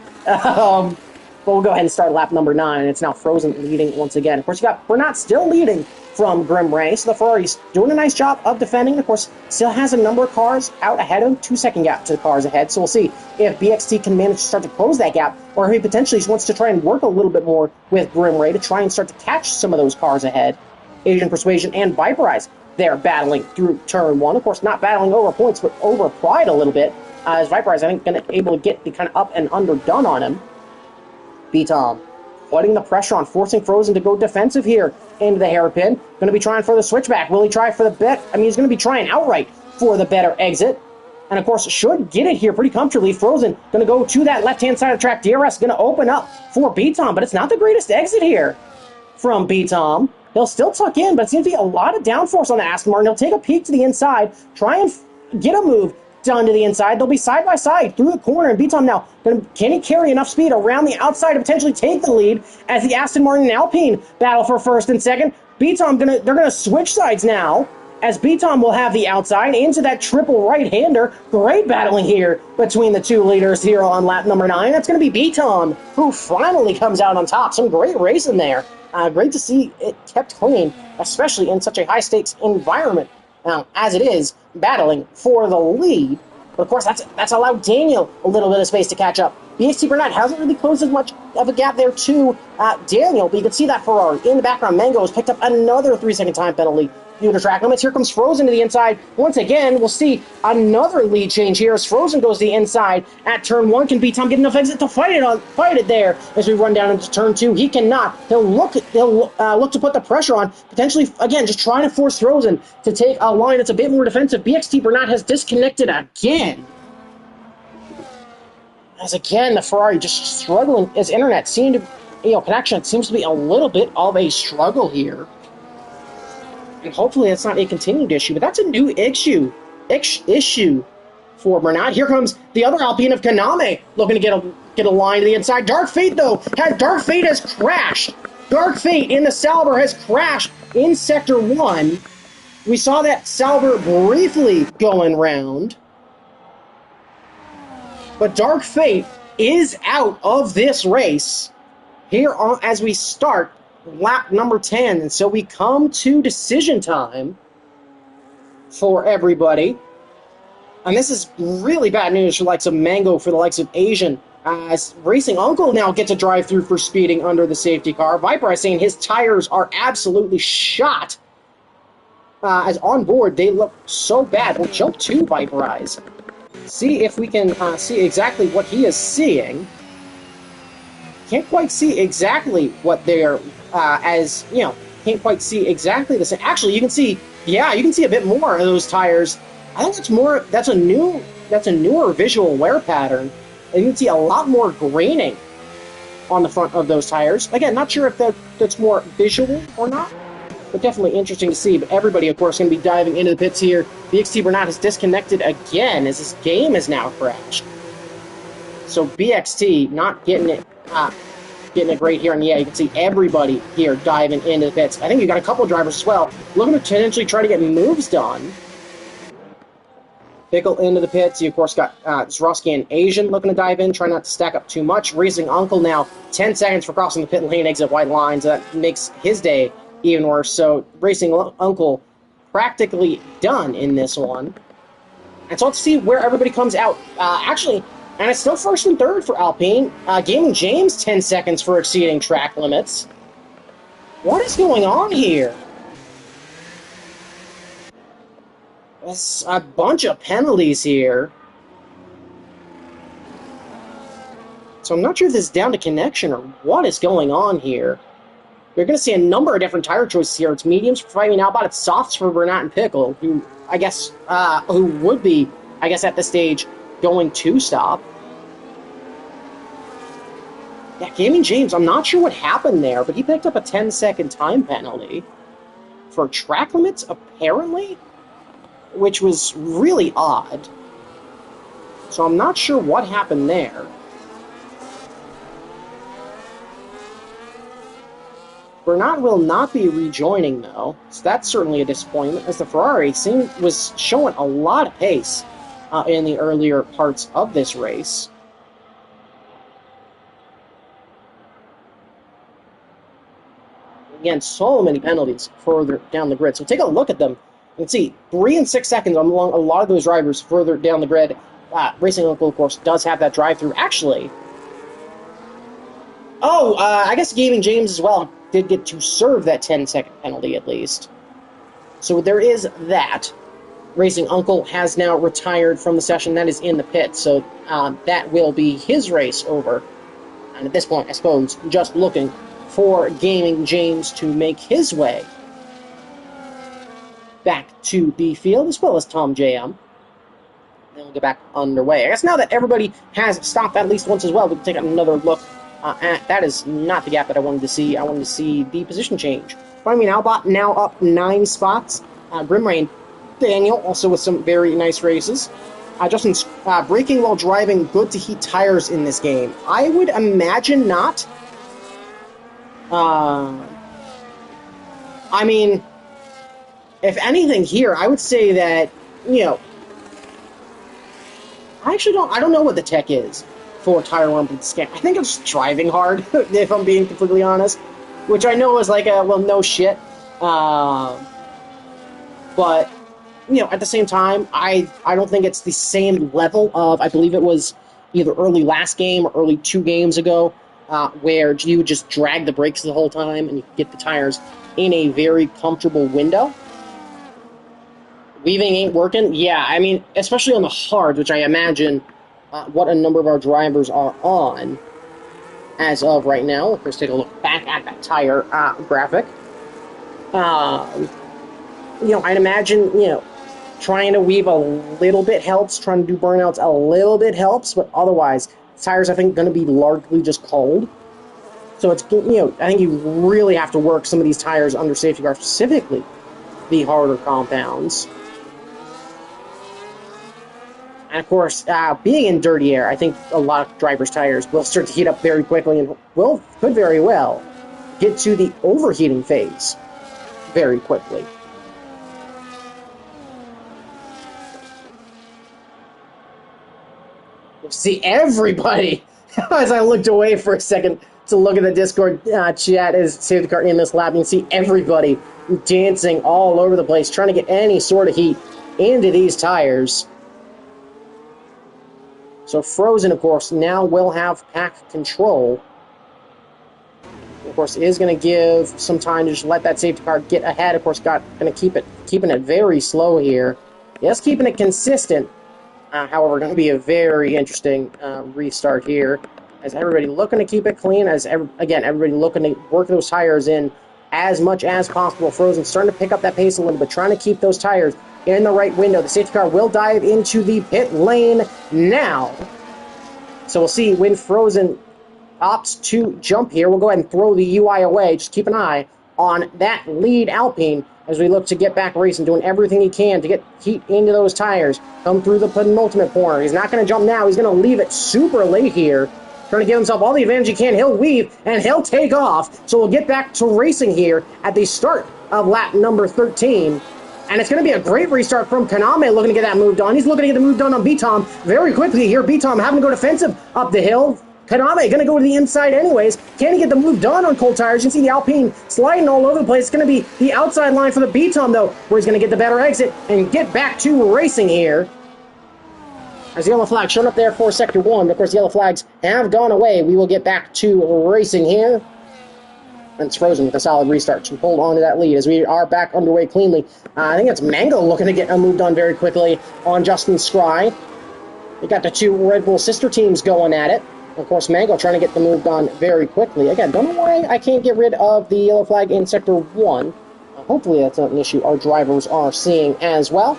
But we'll go ahead and start lap number 9. It's now Frozen leading once again. Of course, you got Bernat still leading from Grim Ray, so the Ferrari's doing a nice job of defending. Of course, still has a number of cars out ahead of him, 2-second gap to the cars ahead. So we'll see if BXT can manage to start to close that gap, or if he potentially wants to try and work a little bit more with Grim Ray to try and start to catch some of those cars ahead. Asian Persuasion and Viperize, they're battling through turn 1. Of course, not battling over points, but over pride a little bit. As Viperize, I think, going to able to get the kind of up and under done on him. B-Tom putting the pressure on, forcing Frozen to go defensive here into the hairpin. Going to be trying for the switchback. Will he try for the bet? I mean, he's going to be trying outright for the better exit. And, of course, should get it here pretty comfortably. Frozen going to go to that left-hand side of the track. DRS going to open up for B-Tom, but it's not the greatest exit here from B-Tom. He'll still tuck in, but it seems to be a lot of downforce on the Aston Martin. He'll take a peek to the inside, try and get a move done to the inside. They'll be side by side through the corner, and B-Tom now, can he carry enough speed around the outside to potentially take the lead as the Aston Martin and Alpine battle for first and second? B-Tom, they're gonna switch sides now, as B-Tom will have the outside into that triple right-hander. Great battling here between the two leaders here on lap number 9. That's going to be B-Tom, who finally comes out on top. Some great racing there. Great to see it kept clean, especially in such a high-stakes environment. Now, as it is, battling for the lead. But, of course, that's allowed Daniel a little bit of space to catch up. BXT Bernat hasn't really closed as much of a gap there to Daniel, but you can see that Ferrari in the background. Mango has picked up another 3-second time penalty due to track limits. Here comes Frozen to the inside. Once again, we'll see another lead change here as Frozen goes to the inside at turn 1. Can B-Tom get enough exit to fight it there as we run down into turn 2? He cannot. He'll look to put the pressure on, potentially, again, just trying to force Frozen to take a line that's a bit more defensive. BXT Bernat has disconnected again. As again, the Ferrari just struggling. His internet seemed to, connection seems to be a little bit of a struggle here. And hopefully that's not a continued issue, but that's a new issue for Bernat. Here comes the other Alpine of Kaname, looking to get a line to the inside. Dark Fate, though, Dark Fate has crashed. Dark Fate in the Sauber has crashed in Sector 1. We saw that Sauber briefly going round. But Dark Fate is out of this race here as we start lap number 10, and so we come to decision time for everybody. And this is really bad news for the likes of Mango, for the likes of Asian, as Racing Uncle now gets a drive-through for speeding under the safety car. Viper is saying his tires are absolutely shot. As on board, they look so bad. We'll jump to Viperize. See if we can see exactly what he is seeing. Can't quite see exactly what they're, can't quite see exactly the same. Actually, you can see, you can see a bit more of those tires. I think that's a newer visual wear pattern. And you can see a lot more graining on the front of those tires. Again, not sure if that's more visual or not, but definitely interesting to see. But everybody, of course, going to be diving into the pits here. BXT Bernat has disconnected again as his game has now crashed. So BXT not getting it great here. And yeah, you can see everybody here diving into the pits. I think you got a couple drivers as well looking to potentially try to get moves done. Pickle into the pits. You, of course, got Zrosky and Asian looking to dive in, trying not to stack up too much. Racing Uncle now 10 seconds for crossing the pit lane, exit white lines. That makes his day even worse. So Racing Uncle practically done in this one. And so let's see where everybody comes out. And it's still first and third for Alpine. Gaming James 10 seconds for exceeding track limits. What is going on here? There's a bunch of penalties here. So I'm not sure if this is down to connection or what is going on here. You're going to see a number of different tire choices here. It's mediums for Fighting Albot. It's softs for Bernat and Pickle, who would be, at this stage, going to stop. Yeah, Gaming James, I'm not sure what happened there, but he picked up a 10-second time penalty for track limits, apparently, which was really odd. So I'm not sure what happened there. Bernat will not be rejoining, though, so that's certainly a disappointment, as the Ferrari was showing a lot of pace in the earlier parts of this race. Again, so many penalties further down the grid. So take a look at them. You can see 3 and 6 seconds along a lot of those drivers further down the grid. Racing Uncle, of course, does have that drive-through. Actually, I guess Gaming James as well did get to serve that 10-second penalty at least. So there is that. Racing Uncle has now retired from the session. That is in the pit, so that will be his race over. And at this point, I suppose, just looking for Gaming James to make his way back to the field, as well as Tom JM. Then we'll get back underway. I guess now that everybody has stopped at least once as well, we can take another look at... That is not the gap that I wanted to see. I wanted to see the position change. Find Me Nowbot now up 9 spots. Grimrain Daniel also with some very nice races. Justin's braking while driving, good to heat tires in this game. I would imagine not. I mean, if anything here, I would say that, I don't know what the tech is for tire rumping scan. I think it's driving hard, if I'm being completely honest. Which I know is like no shit. But, at the same time, I don't think it's the same level of, I believe it was either early last game or early 2 games ago, where you would just drag the brakes the whole time and you could get the tires in a very comfortable window. Weaving ain't working? Yeah, I mean, especially on the hards, which I imagine what a number of our drivers are on as of right now. Let's take a look back at that tire graphic. I'd imagine, trying to weave a little bit helps, trying to do burnouts a little bit helps, but otherwise, tires, I think, going to be largely just cold. So it's, I think you really have to work some of these tires under safety car, specifically the harder compounds. And of course, being in dirty air, I think a lot of drivers' tires will start to heat up very quickly and could very well get to the overheating phase very quickly. See everybody, as I looked away for a second to look at the Discord chat as Save the Car in this lap, you can see everybody dancing all over the place, trying to get any sort of heat into these tires. So Frozen, of course, now will have pack control. Of course, is going to give some time to just let that safety car get ahead. Of course, going to keeping it very slow here. Yes, keeping it consistent. However, going to be a very interesting restart here, as everybody looking to keep it clean, everybody looking to work those tires in as much as possible. Frozen starting to pick up that pace a little bit, trying to keep those tires in the right window. The safety car will dive into the pit lane now. So we'll see when Frozen opts to jump here. We'll go ahead and throw the UI away. Just keep an eye on that lead Alpine as we look to get back racing, doing everything he can to get heat into those tires. Come through the penultimate corner. He's not going to jump now. He's going to leave it super late here. Trying to give himself all the advantage he can. He'll weave, and he'll take off. So we'll get back to racing here at the start of lap number 13. And it's going to be a great restart from Kaname looking to get that move done. He's looking to get the move done on B-Tom very quickly here. B-Tom having to go defensive up the hill. Kaname going to go to the inside anyways. Can he get the move done on cold tires? You can see the Alpine sliding all over the place. It's going to be the outside line for the B-Tom, though, where he's going to get the better exit and get back to racing here. As the yellow flag showing up there for Sector 1. But of course, the yellow flags have gone away. We will get back to racing here. And it's Frozen with a solid restart to hold on to that lead as we are back underway cleanly. I think it's Mango looking to get a move done very quickly on Justin Scry. We got the 2 Red Bull sister teams going at it. Of course, Mango trying to get the move done very quickly. Again, don't know why I can't get rid of the yellow flag in Sector 1. Hopefully that's not an issue our drivers are seeing as well.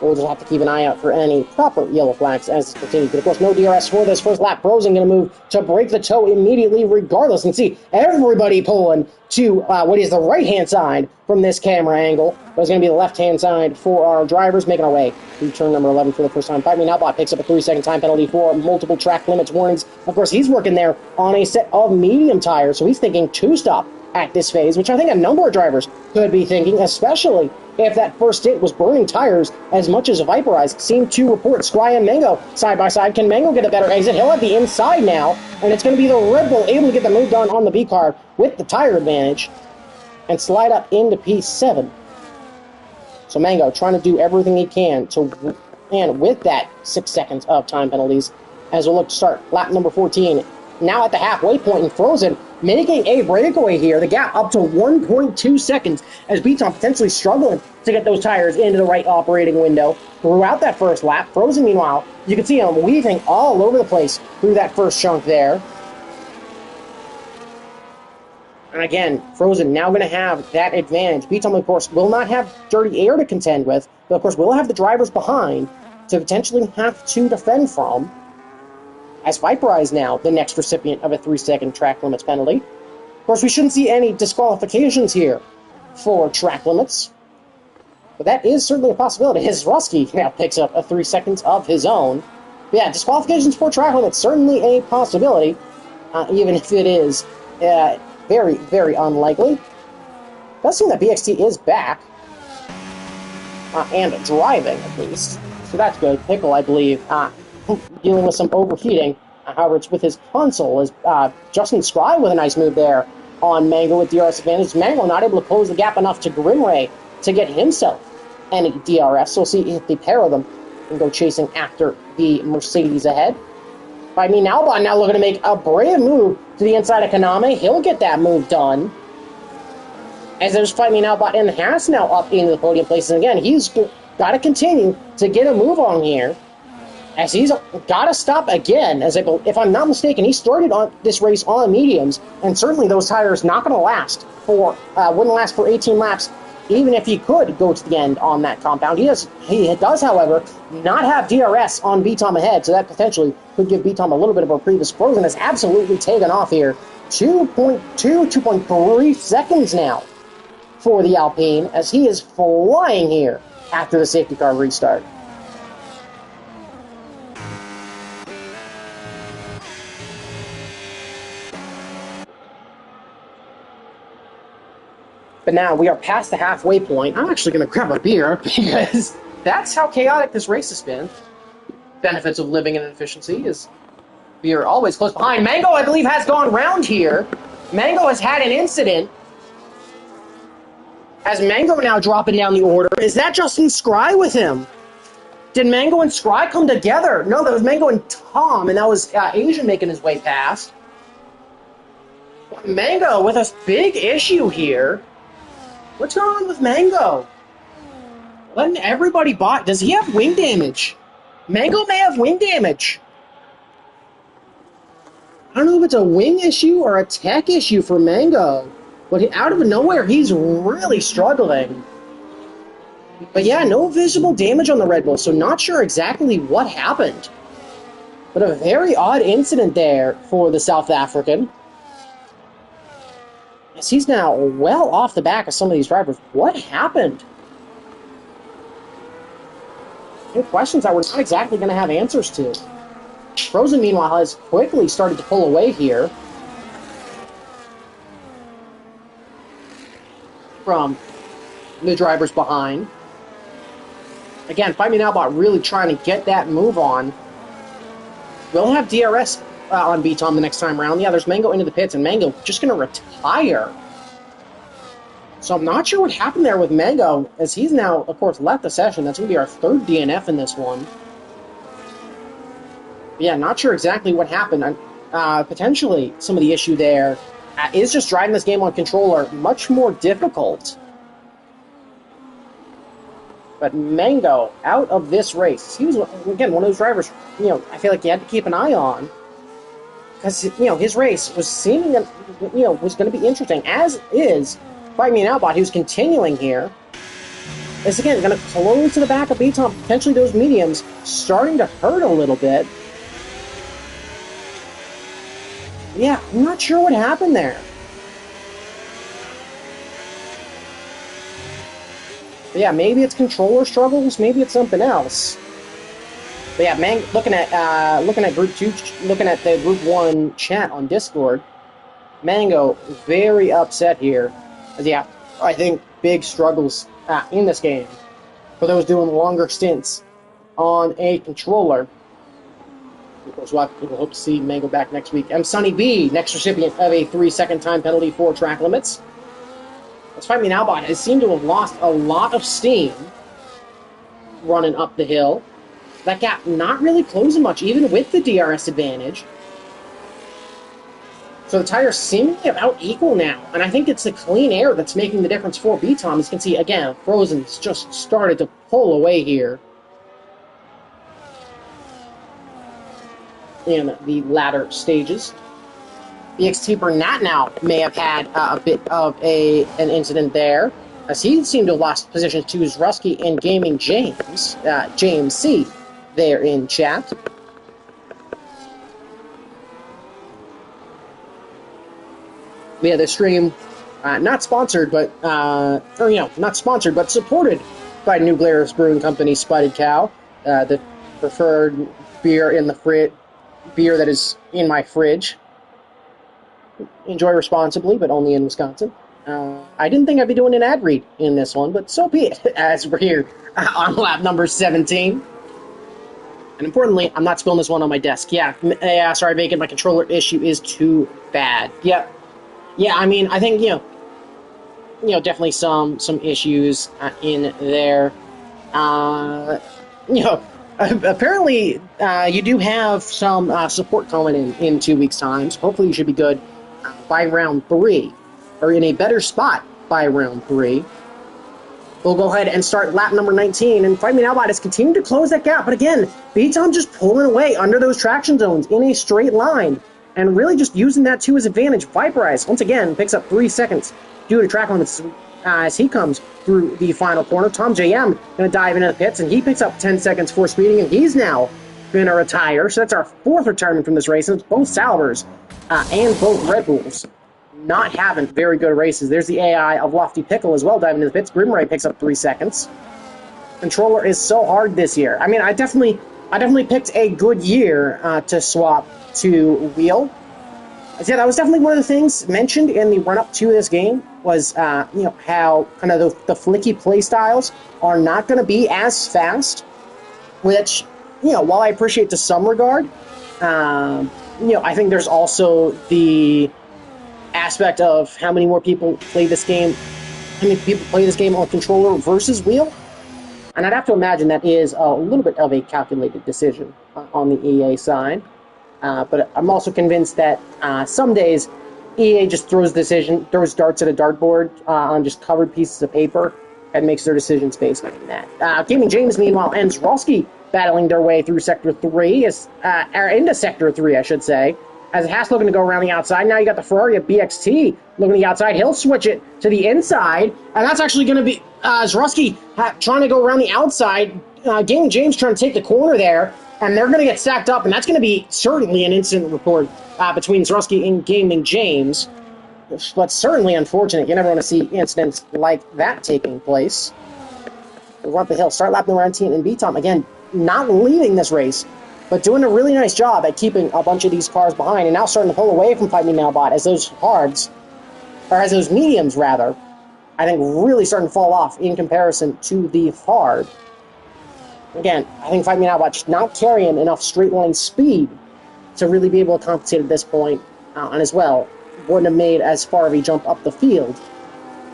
We'll just have to keep an eye out for any proper yellow flags as it continues. But of course, no DRS for this first lap. Frozen going to move to break the toe immediately regardless. And see everybody pulling to what is the right-hand side from this camera angle. But it's going to be the left-hand side for our drivers, making our way through turn number 11 for the first time. Fight Me Nowbot picks up a 3-second time penalty for multiple track limits warnings. Of course, he's working there on a set of medium tires, so he's thinking 2-stop at this phase, which I think a number of drivers could be thinking, especially if that first stint was burning tires as much as Viperize seemed to report. Scry and Mango side by side. Can Mango get a better exit? He'll have the inside now, and it's going to be the Red Bull able to get the move done on the B car with the tire advantage. and slide up into P7. So Mango trying to do everything he can to, and with that 6 seconds of time penalties, as we'll look to start lap number 14. Now at the halfway point, and Frozen making a breakaway here. The gap up to 1.2 seconds as Beaton potentially struggling to get those tires into the right operating window throughout that first lap. Frozen, meanwhile, you can see him weaving all over the place through that first chunk there. And again, Frozen now going to have that advantage. Beaton, of course, will not have dirty air to contend with, but of course will have the drivers behind to potentially have to defend from. As Viperize now the next recipient of a 3-second track limits penalty. Of course, we shouldn't see any disqualifications here for track limits, but that is certainly a possibility. His Rusky now picks up a 3 seconds of his own. But yeah, disqualifications for track limits, certainly a possibility, even if it is very, very unlikely. It does seem that BXT is back, and driving at least, so that's good. Pickle, I believe, dealing with some overheating. However, it's with his console, as Justin Scry with a nice move there on Mango with DRS advantage. Mango not able to close the gap enough to Grimray to get himself any DRS. So we'll see if the pair of them can go chasing after the Mercedes ahead. By me, Albon now looking to make a brave move to the inside of Kaname. He'll get that move done. As there's Fight Me Now bot and Haas now up into the podium places. And again, he's got to continue to get a move on here, as he's got to stop again. As if I'm not mistaken, he started on this race on mediums, and certainly those tires not going to last for wouldn't last for 18 laps, even if he could go to the end on that compound. He does, however, not have DRS on Beatom ahead, so that potentially could give Beatom a little bit of a previous. Frozen has absolutely taken off here. 2.3 seconds now for the Alpine, as he is flying here after the safety car restart. But now we are past the halfway point. I'm actually going to grab a beer because that's how chaotic this race has been. Benefits of living in efficiency is beer always close behind. Mango, I believe, has gone round here. Mango has had an incident. As Mango now dropping down the order. Is that Justin Scry with him? Did Mango and Scry come together? No, that was Mango and Tom, and that was Asian making his way past. Mango with a big issue here. What's going on with Mango? Letting everybody bot. Does he have wing damage? Mango may have wing damage. I don't know if it's a wing issue or a tech issue for Mango, but out of nowhere, he's really struggling. But yeah, no visible damage on the Red Bull, so not sure exactly what happened. But a very odd incident there for the South African. As he's now well off the back of some of these drivers. What happened? New questions that we're not exactly going to have answers to. Frozen, meanwhile, has quickly started to pull away here from the drivers behind. Again, Fight Me Now bot really trying to get that move on. We'll have DRS on Beatom the next time around. Yeah, there's Mango into the pits, and Mango just going to retire. So I'm not sure what happened there with Mango, as he's now, of course, left the session. That's going to be our third DNF in this one. But yeah, not sure exactly what happened. Potentially, some of the issue there is just driving this game on controller much more difficult. But Mango out of this race. He was, again, one of those drivers, I feel like you had to keep an eye on. Because, his race was seeming, was going to be interesting. As is Fight Me Now bot, who's continuing here. Is, again, going to close to the back of Beatom. Potentially those mediums starting to hurt a little bit. Yeah, I'm not sure what happened there. But yeah, maybe it's controller struggles, maybe it's something else. But yeah, looking at Group 2, looking at the Group 1 chat on Discord, Mango very upset here. As yeah, I think big struggles in this game for those doing longer stints on a controller. Of course, we'll hope to see Mango back next week. Sunny B, next recipient of a 3-second time penalty for track limits. This Fight Me Now bot has seemed to have lost a lot of steam running up the hill. That gap not really closing much, even with the DRS advantage. So the tires seemingly about equal now, and I think it's the clean air that's making the difference for B-Tom. As you can see, again, Frozen's just started to pull away here in the latter stages. BXT Burnett now may have had a bit of an incident there, as he seemed to have lost positions to Zrusky and Gaming James, James C, there in chat. Yeah, the stream, not sponsored, but, not sponsored, but supported by New Glarus Brewing Company Spotted Cow, the preferred beer in the beer that is in my fridge. Enjoy responsibly, but only in Wisconsin. I didn't think I'd be doing an ad read in this one, but so be it, as we're here on lap number 17. And importantly, I'm not spilling this one on my desk. Yeah, sorry, Bacon, my controller issue is too bad. Yep. Yeah, I mean, I think, definitely some issues in there. Apparently, you do have some support coming in 2 weeks' time, so hopefully you should be good by round 3, or in a better spot by round 3. We'll go ahead and start lap number 19, and Fight Me Now bot has continued to close that gap, but again, B-Tom just pulling away under those traction zones in a straight line, and really just using that to his advantage. Viperize, once again, picks up 3 seconds due to track limits as he comes through the final corner. Tom JM going to dive into the pits, and he picks up 10 seconds for speeding, and he's now going to retire. So that's our 4th retirement from this race, and it's both Salvers and both Red Bulls not having very good races. There's the AI of Lofty Pickle as well, diving into the pits. Grimray picks up 3 seconds. Controller is so hard this year. I mean, I definitely picked a good year to swap to wheel. So yeah, that was definitely one of the things mentioned in the run-up to this game was, how kind of the flicky play styles are not going to be as fast, which, while I appreciate to some regard, I think there's also the aspect of how many more people play this game, on controller versus wheel, and I'd have to imagine that is a little bit of a calculated decision on the EA side. But I'm also convinced that some days EA just throws darts at a dartboard on just covered pieces of paper and makes their decisions based on that. Gaming James, meanwhile, and Zrosky battling their way through Sector 3, into Sector 3, I should say, as Haas looking to go around the outside. Now you got the Ferrari at BXT looking to the outside. He'll switch it to the inside, and that's actually going to be Zrosky trying to go around the outside. Gaming James trying to take the corner there, and they're going to get stacked up, and that's going to be certainly an incident report between Zrosky and Gaming James. But certainly unfortunate. You never want to see incidents like that taking place. We'll run up the hill, start lap number 19, and B-Tom, again, not leading this race, but doing a really nice job at keeping a bunch of these cars behind, and now starting to pull away from Fight Me Now bot as those mediums, rather, I think really starting to fall off in comparison to the hard. Again, I think Fight Me Now bot just not carrying enough straight line speed to really be able to compensate at this point, and as well, wouldn't have made as far of a jump up the field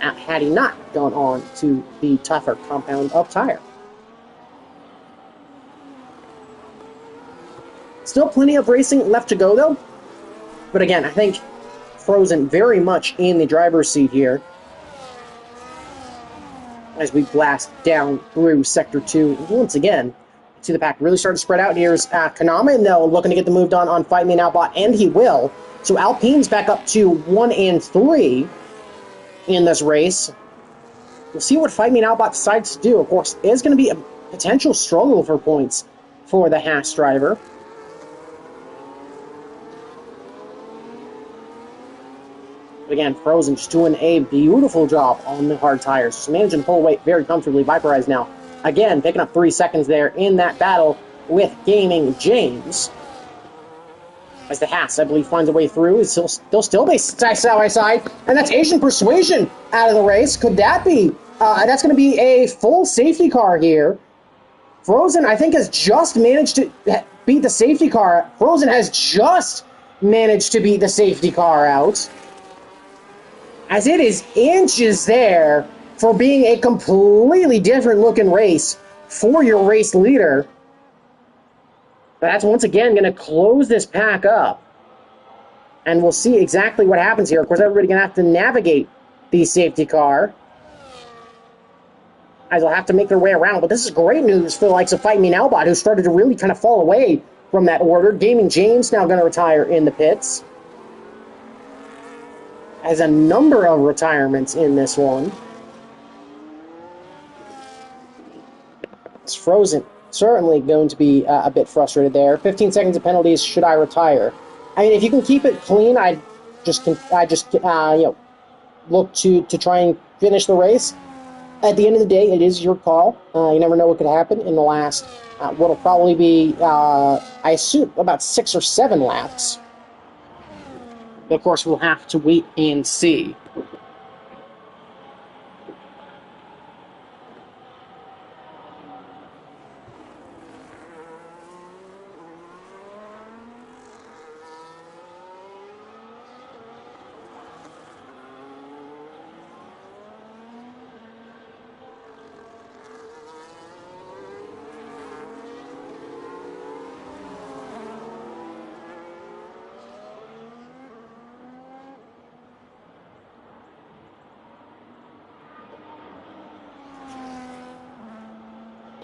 had he not gone on to the tougher compound of tire. Still plenty of racing left to go, though. But again, I think Frozen very much in the driver's seat here as we blast down through Sector 2 once again. See the pack really starting to spread out. Here's Kanama, though, looking to get the move done on Fight Me Now bot, and he will. So Alpine's back up to 1 and 3 in this race. We'll see what Fight Me Now bot decides to do. Of course, it is going to be a potential struggle for points for the Haas driver. But again, Frozen just doing a beautiful job on the hard tires. Just managing to pull away very comfortably. Viperize now, again, picking up 3 seconds there in that battle with Gaming James. As the Haas, I believe, finds a way through. They'll still be side by side. And that's Asian Persuasion out of the race. Could that be? That's going to be a full safety car here. Frozen, I think, has just managed to beat the safety car. Frozen has just managed to beat the safety car out. as it is inches there for being a completely different looking race for your race leader. That's once again going to close this pack up. And we'll see exactly what happens here. Of course, everybody's going to have to navigate the safety car, as they'll have to make their way around. But this is great news for the likes of Fight Me Now Bot, who started to really kind of fall away from that order. Gaming James now going to retire in the pits. Has a number of retirements in this one. It's Frozen. Certainly going to be a bit frustrated there. 15 seconds of penalties. Should I retire? I mean, if you can keep it clean, I just look to try and finish the race. At the end of the day, it is your call. You never know what could happen in the last, what'll probably be, I assume, about 6 or 7 laps. But of course, we'll have to wait and see.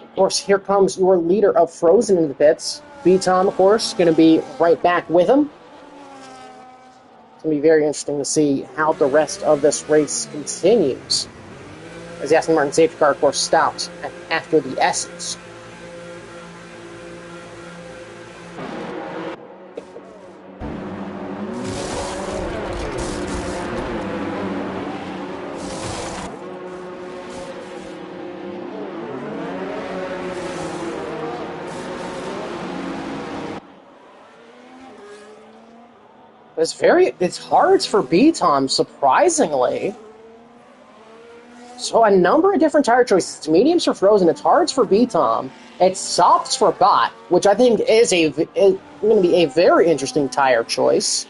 Of course, here comes your leader of Frozen in the pits. B-Tom, of course, going to be right back with him. It's going to be very interesting to see how the rest of this race continues, as the Aston Martin safety car, of course, stopped after the S's. It's hard for B-Tom, surprisingly. So a number of different tire choices. It's mediums for Frozen, it's hards for B-Tom, it's softs for Bot, which I think is going to be a very interesting tire choice.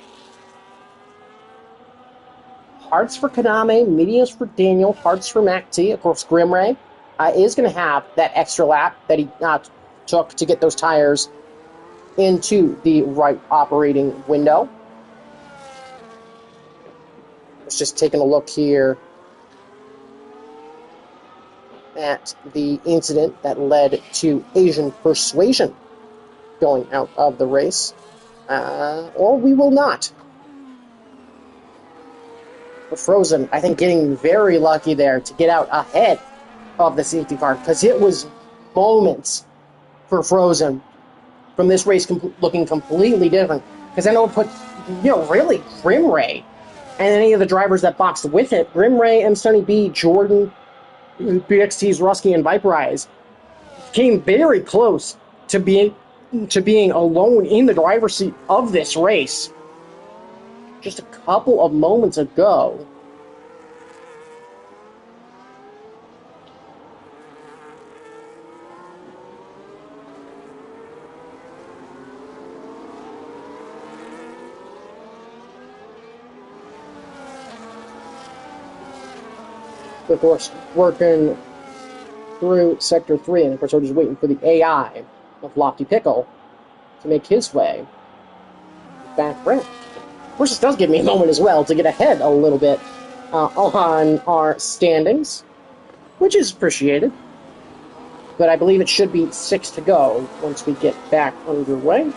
Hards for Kaname, mediums for Daniel, hards for Mac T. Of course, Grimray is going to have that extra lap that he took to get those tires into the right operating window. Let's just taking a look here at the incident that led to Asian Persuasion going out of the race. Or we will not. But Frozen, I think, getting very lucky there to get out ahead of the safety car, because it was moments for Frozen from this race looking completely different. Because I know it put, really Grimray and any of the drivers that boxed with it, Grimray, M. Sunny B, Jordan, BXT's Rusky, and Viperize, came very close to being alone in the driver's seat of this race just a couple of moments ago. Of course, working through Sector 3, and of course we're just waiting for the AI of Lofty Pickle to make his way back around. Of course, this does give me a moment as well to get ahead a little bit on our standings, which is appreciated. But I believe it should be 6 to go once we get back underway. And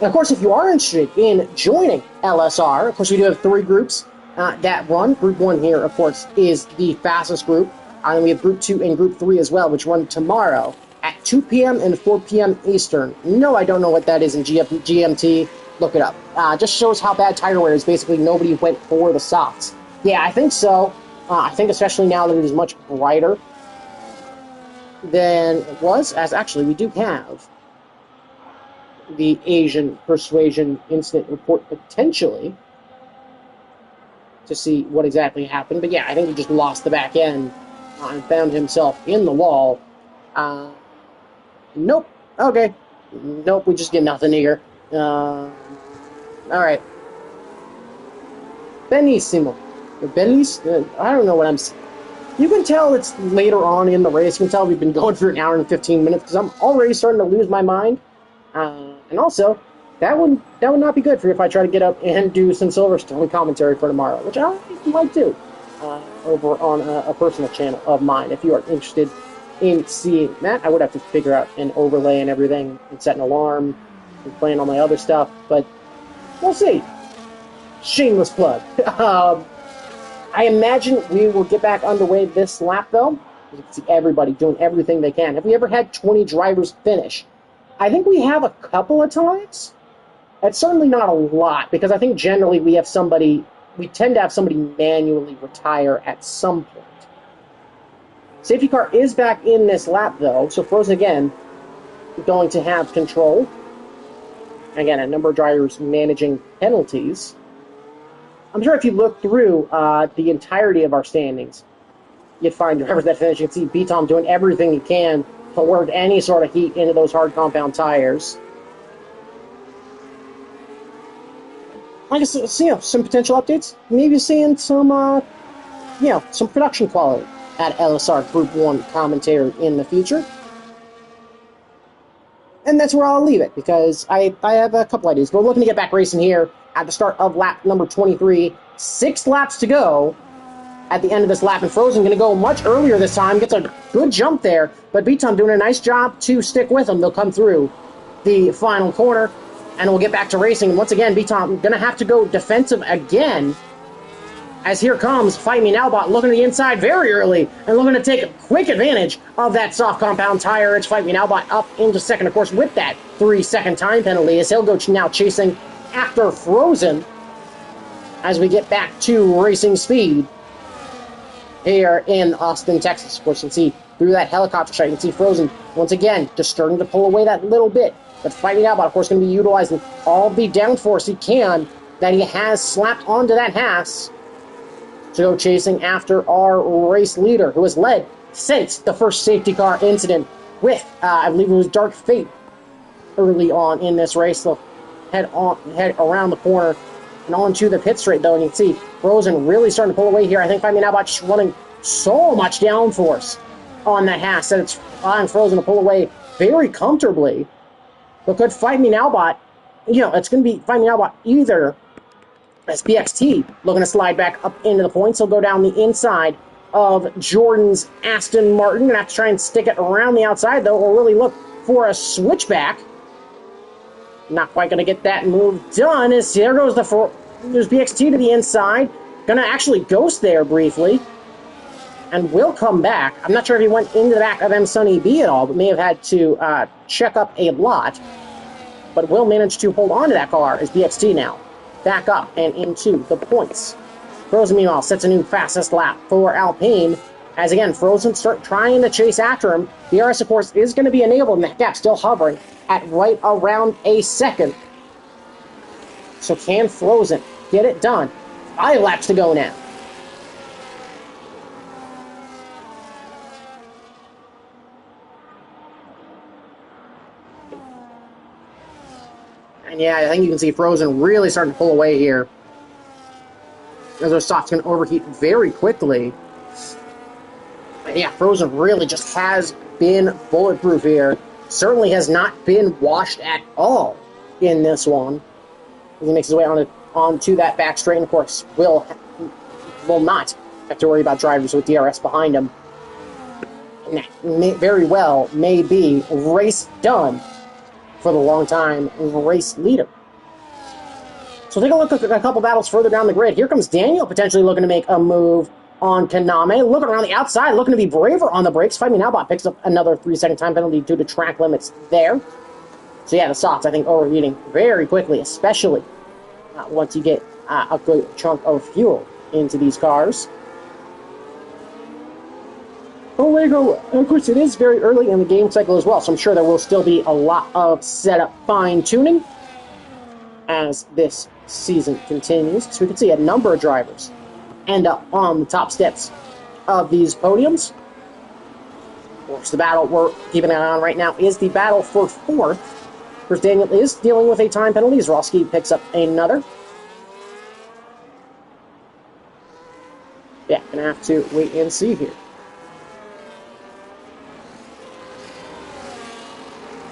of course, if you are interested in joining LSR, of course we do have 3 groups that run. Group 1 here, of course, is the fastest group. And we have Group 2 and Group 3 as well, which run tomorrow at 2 p.m. and 4 p.m. Eastern. No, I don't know what that is in GMT. Look it up. Just shows how bad tire wear is. Basically, nobody went for the softs. Yeah, I think so. I think especially now that it is much brighter than it was, as actually we do have the Asian Persuasion incident report potentially to see what exactly happened. But yeah, I think he just lost the back end and found himself in the wall. Nope. Okay. Nope, we just get nothing here. Alright. Benissimo. Bentley's, I don't know what I'm. You can tell it's later on in the race. You can tell we've been going for an hour and 15 minutes because I'm already starting to lose my mind. And also, that would not be good for if I try to get up and do some Silverstone commentary for tomorrow, which I might do over on a personal channel of mine. If you are interested in seeing that, I would have to figure out an overlay and everything and set an alarm and plan all my other stuff, but we'll see. Shameless plug. I imagine we will get back underway this lap, though. You can see everybody doing everything they can. Have we ever had 20 drivers finish? I think we have a couple of times. It's certainly not a lot, because I think generally we tend to have somebody manually retire at some point. Safety car is back in this lap, though, so Frozen again going to have control. Again, a number of drivers managing penalties. I'm sure if you look through the entirety of our standings, you'd find drivers that finish. You can see B-Tom doing everything he can to work any sort of heat into those hard compound tires. I guess, some potential updates. Maybe seeing some, some production quality at LSR Group 1 commentary in the future. And that's where I'll leave it, because I have a couple ideas. We're looking to get back racing here at the start of lap number 23. 6 laps to go at the end of this lap, and Frozen going to go much earlier this time. Gets a good jump there, but B-Tom doing a nice job to stick with them. They'll come through the final corner, and we'll get back to racing. And once again, B-Tom going to have to go defensive again, as here comes Fight Me Now bot looking to the inside very early and looking to take a quick advantage of that soft compound tire. It's Fight Me Now bot up into second, of course, with that 3-second time penalty, as he'll go now chasing after Frozen as we get back to racing speed here in Austin, Texas. Of course, you can see through that helicopter shot, you can see Frozen once again just starting to pull away that little bit. But Fight Me Now bot, of course, going to be utilizing all the downforce he can that he has slapped onto that Haas to go chasing after our race leader, who has led since the first safety car incident with, I believe it was Dark Fate early on in this race. They'll head around the corner and onto the pit straight, though, and you can see Frozen really starting to pull away here. I think Fight Me Now bot just running so much downforce on that Haas that it's allowing Frozen to pull away very comfortably. But could Fight Me Now bot, it's going to be Fight Me Now bot either as BXT looking to slide back up into the points. He'll go down the inside of Jordan's Aston Martin. Going to have to try and stick it around the outside, though, or really look for a switchback. Not quite going to get that move done, as there goes there's BXT to the inside. Going to actually ghost there briefly, and will come back. I'm not sure if he went into the back of M Sunny B at all, but may have had to check up a lot. But will manage to hold on to that car as BXT now back up and into the points. Frozen, meanwhile, sets a new fastest lap for Alpine, as again, Frozen start trying to chase after him. DRS, of course, is going to be enabled, and that gap still hovering at right around a second. So can Frozen get it done? 5 laps to go now. And yeah, I think you can see Frozen really starting to pull away here, as those softs can overheat very quickly. But yeah, Frozen really just has been bulletproof here. Certainly has not been washed at all in this one. He makes his way onto that back straight, and of course will not have to worry about drivers with DRS behind him. And that very well may be race done for the long-time race leader. So take a look at a couple battles further down the grid. Here comes Daniel potentially looking to make a move on Kaname. Looking around the outside, looking to be braver on the brakes. Fight Me Now bot picks up another 3-second time penalty due to track limits there. So yeah, the softs, I think, overheating very quickly, especially once you get a good chunk of fuel into these cars. Of course, it is very early in the game cycle as well, so I'm sure there will still be a lot of setup fine-tuning as this season continues. So we can see a number of drivers end up on the top steps of these podiums. Of course, the battle we're keeping an eye on right now is the battle for 4th. Of course, Daniel is dealing with a time penalty as Roski picks up another. have to wait and see here.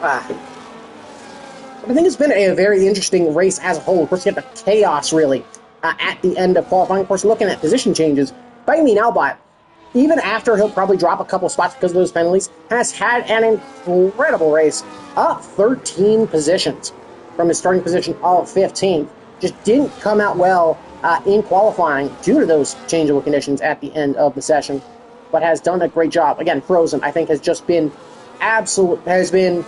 I think it's been a very interesting race as a whole. Of course, you get the chaos, really, at the end of qualifying. Of course, looking at position changes, Fighting Me Nowbot, even after he'll probably drop a couple spots because of those penalties, has had an incredible race, up 13 positions from his starting position of 15th. Just didn't come out well in qualifying due to those changeable conditions at the end of the session, but has done a great job. Again, Frozen, I think, has just been has been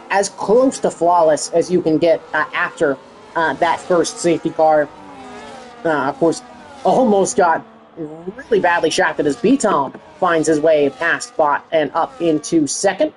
as close to flawless as you can get after that first safety car. Of course, almost got really badly shafted as B-Tom finds his way past Bot and up into second.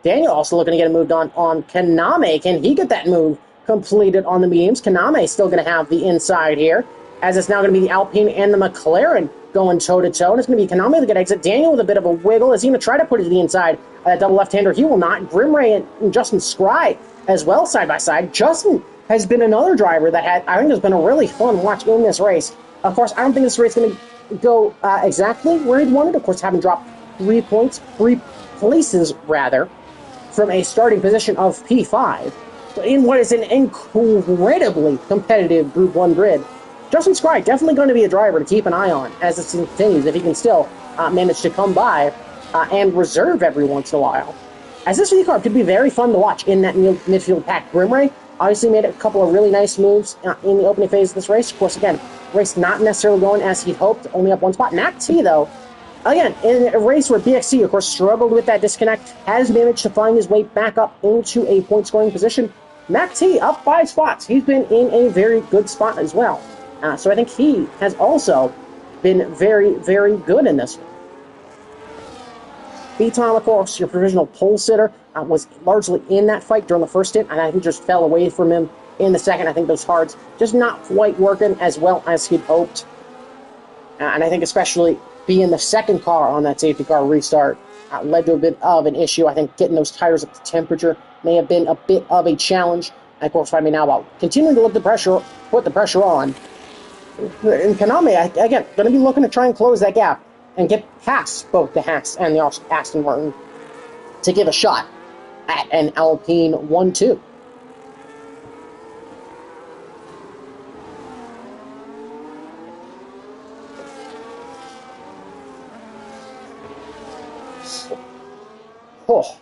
Daniel also looking to get it moved on Kaname. Can he get that move completed on the mediums? Kaname still going to have the inside here, as it's now going to be the Alpine and the McLaren going toe-to-toe. And it's going to be Kaname that get exit. Daniel with a bit of a wiggle. Is he going to try to put it to the inside? That double left-hander, he will not. Grimray and Justin Scry as well side-by-side. Justin has been another driver that I think has been a really fun watch in this race. Of course, I don't think this race is going to go exactly where he'd wanted. Of course, having dropped 3 places, rather, from a starting position of P5. In what is an incredibly competitive Group 1 grid, Justin Scry definitely going to be a driver to keep an eye on as it continues, if he can still manage to come by and reserve every once in a while. As this car could be very fun to watch in that midfield pack. Grimray obviously made a couple of really nice moves in the opening phase of this race. Of course, again, race not necessarily going as he'd hoped, only up 1 spot. Mac T, though, again, in a race where BXC, of course, struggled with that disconnect, has managed to find his way back up into a point-scoring position. Mac T up 5 spots. He's been in a very good spot as well. So I think he has also been very, very good in this one. B-Tom, of course, your provisional pole sitter, was largely in that fight during the first hit, and I think just fell away from him in the second. I think those hards just not quite working as well as he'd hoped. And I think especially being the second car on that safety car restart led to a bit of an issue. I think getting those tires up to temperature may have been a bit of a challenge. And of course, Find Me Now about continuing to put the pressure on. And Kaname, again, going to be looking to try and close that gap and get past both the Haas and the Aston Martin to give a shot at an Alpine 1-2. Oh.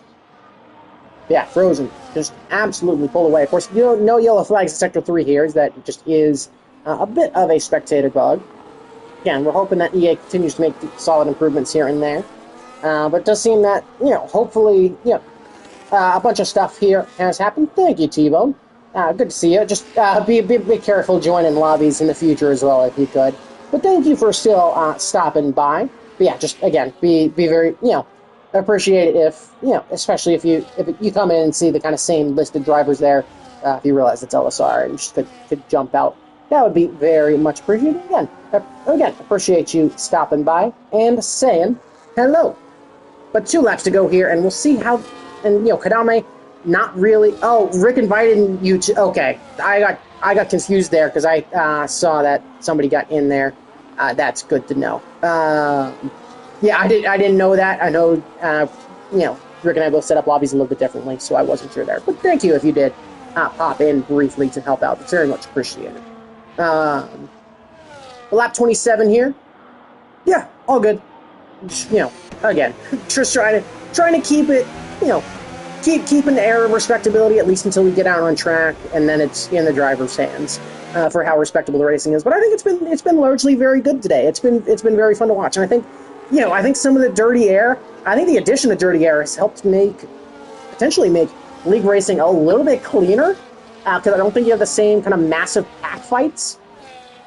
Yeah, Frozen. Just absolutely pulled away. Of course, no yellow flags in Sector 3 here. That just is a bit of a spectator bug. Again, we're hoping that EA continues to make solid improvements here and there. But it does seem that, hopefully, a bunch of stuff here has happened. Thank you, T-Bone. Good to see you. Just be careful joining lobbies in the future as well, if you could. But thank you for still stopping by. But yeah, just, again, be very, appreciate it if, especially if you come in and see the kind of same listed drivers there, if you realize it's LSR and just could jump out. That would be very much appreciated. Again, appreciate you stopping by and saying hello. But 2 laps to go here, and we'll see how. And Kadame, not really. Oh, Rick invited you to. Okay, I got confused there because I saw that somebody got in there. That's good to know. Yeah, I didn't know that. I know. Rick and I both set up lobbies a little bit differently, so I wasn't sure there. But thank you if you did pop in briefly to help out. It's very much appreciated. Lap 27 here. Yeah, all good. Just, again, just trying to keep it, keeping the air of respectability at least until we get out on track, and then it's in the driver's hands for how respectable the racing is. But I think it's been largely very good today. It's been very fun to watch, and I think some of the dirty air. I think the addition of dirty air has helped potentially make league racing a little bit cleaner. Because I don't think you have the same kind of massive pack fights.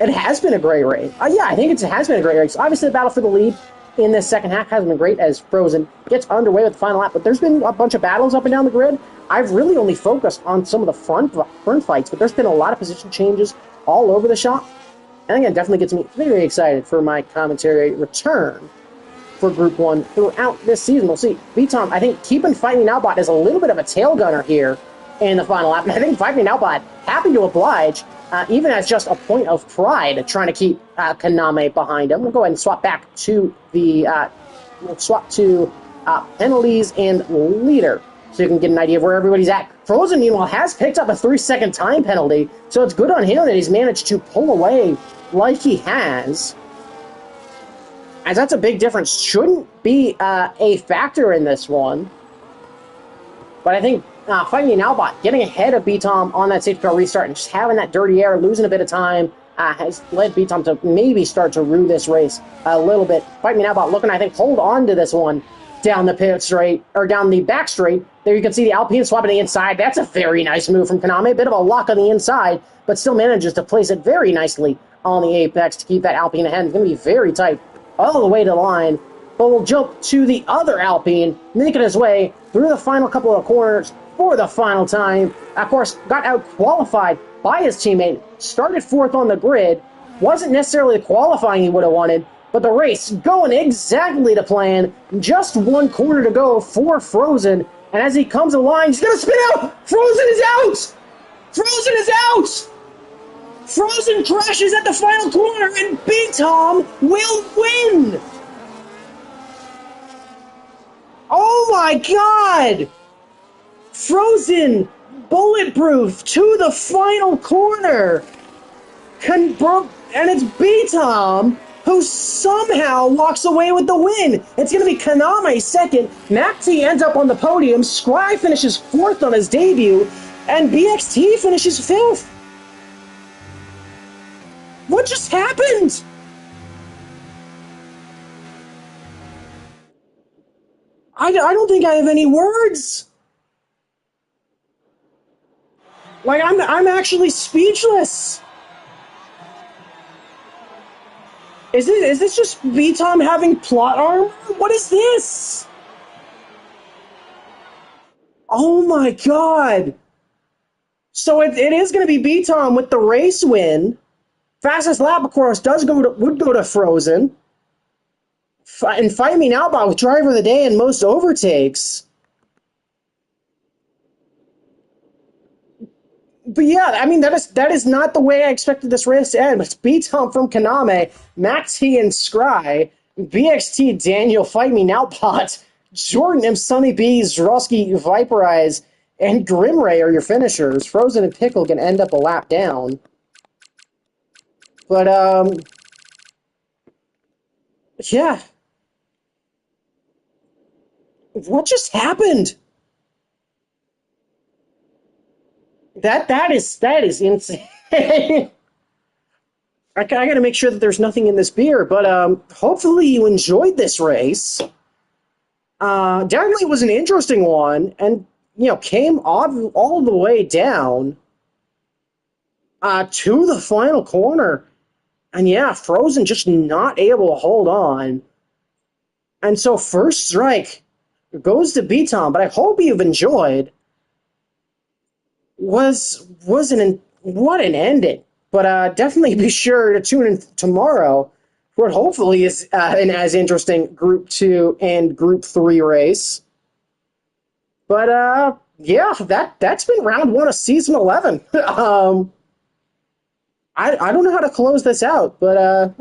It has been a great race. Yeah, I think it has been a great race. Obviously, the battle for the lead in this second half hasn't been great as Frozen gets underway with the final lap, but there's been a bunch of battles up and down the grid. I've really only focused on some of the front fights, but there's been a lot of position changes all over the shop. And again, definitely gets me very excited for my commentary return for Group 1 throughout this season. We'll see. B-Tom, I think keeping Fight Me Now Bot is a little bit of a tail gunner here in the final lap. And I think Fight Me Now Bot, happy to oblige, even as just a point of pride, trying to keep Kaname behind him. We'll go ahead and swap back to the penalties and leader, so you can get an idea of where everybody's at. Frozen, meanwhile, has picked up a 3-second time penalty, so it's good on him that he's managed to pull away like he has, as that's a big difference. Shouldn't be a factor in this one, but I think Fighting an Albot getting ahead of B-Tom on that safety car restart and just having that dirty air, losing a bit of time, has led B-Tom to maybe start to rue this race a little bit. Fighting an Albot looking, I think, hold on to this one down the pit straight, or down the back straight. There you can see the Alpine swapping the inside. That's a very nice move from Kaname. A bit of a lock on the inside, but still manages to place it very nicely on the apex to keep that Alpine ahead. It's going to be very tight all the way to the line, but we'll jump to the other Alpine, making his way through the final couple of corners for the final time. Of course, got out-qualified by his teammate, started fourth on the grid, wasn't necessarily the qualifying he would have wanted, but the race going exactly to plan. Just one corner to go for Frozen, and as he comes along, he's going to spin out! Frozen is out! Frozen is out! Frozen crashes at the final corner, and B-Tom will win! Oh my god! Frozen bulletproof to the final corner! And it's B-Tom who somehow walks away with the win. It's going to be Kaname second. Maxi ends up on the podium. Scry finishes fourth on his debut. And BXT finishes fifth. What just happened? I don't think I have any words. Like, I'm actually speechless. Is this just B-Tom having plot armor? What is this? Oh my god. So it is going to be B-Tom with the race win. Fastest lap, of course, would go to Frozen. And Fight Me Now with driver of the day and most overtakes. But yeah, I mean, that is not the way I expected this race to end. It's B-Tom from Kaname, Maxi and Scry, BXT, Daniel, Fight Me Now Bot, Jordan M, Sunny B, Zroski, Viperize, and Grimray are your finishers. Frozen and Pickle can end up a lap down. But, yeah. What just happened? That is insane. I gotta make sure that there's nothing in this beer, but hopefully you enjoyed this race. Definitely was an interesting one, and came all the way down to the final corner. And yeah, Frozen just not able to hold on. And so first strike goes to B-Tom, but I hope you've enjoyed. What an ending. But definitely be sure to tune in tomorrow for what hopefully is an as interesting Group 2 and Group 3 race. But yeah, that's been round 1 of Season 11. I don't know how to close this out, but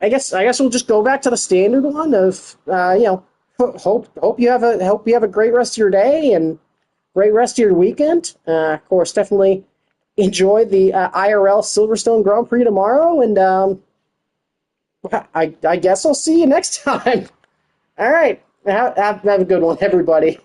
I guess we'll just go back to the standard one of hope you have a great rest of your day and great rest of your weekend. Of course, definitely enjoy the IRL Silverstone Grand Prix tomorrow, and I guess I'll see you next time. All right, have a good one, everybody.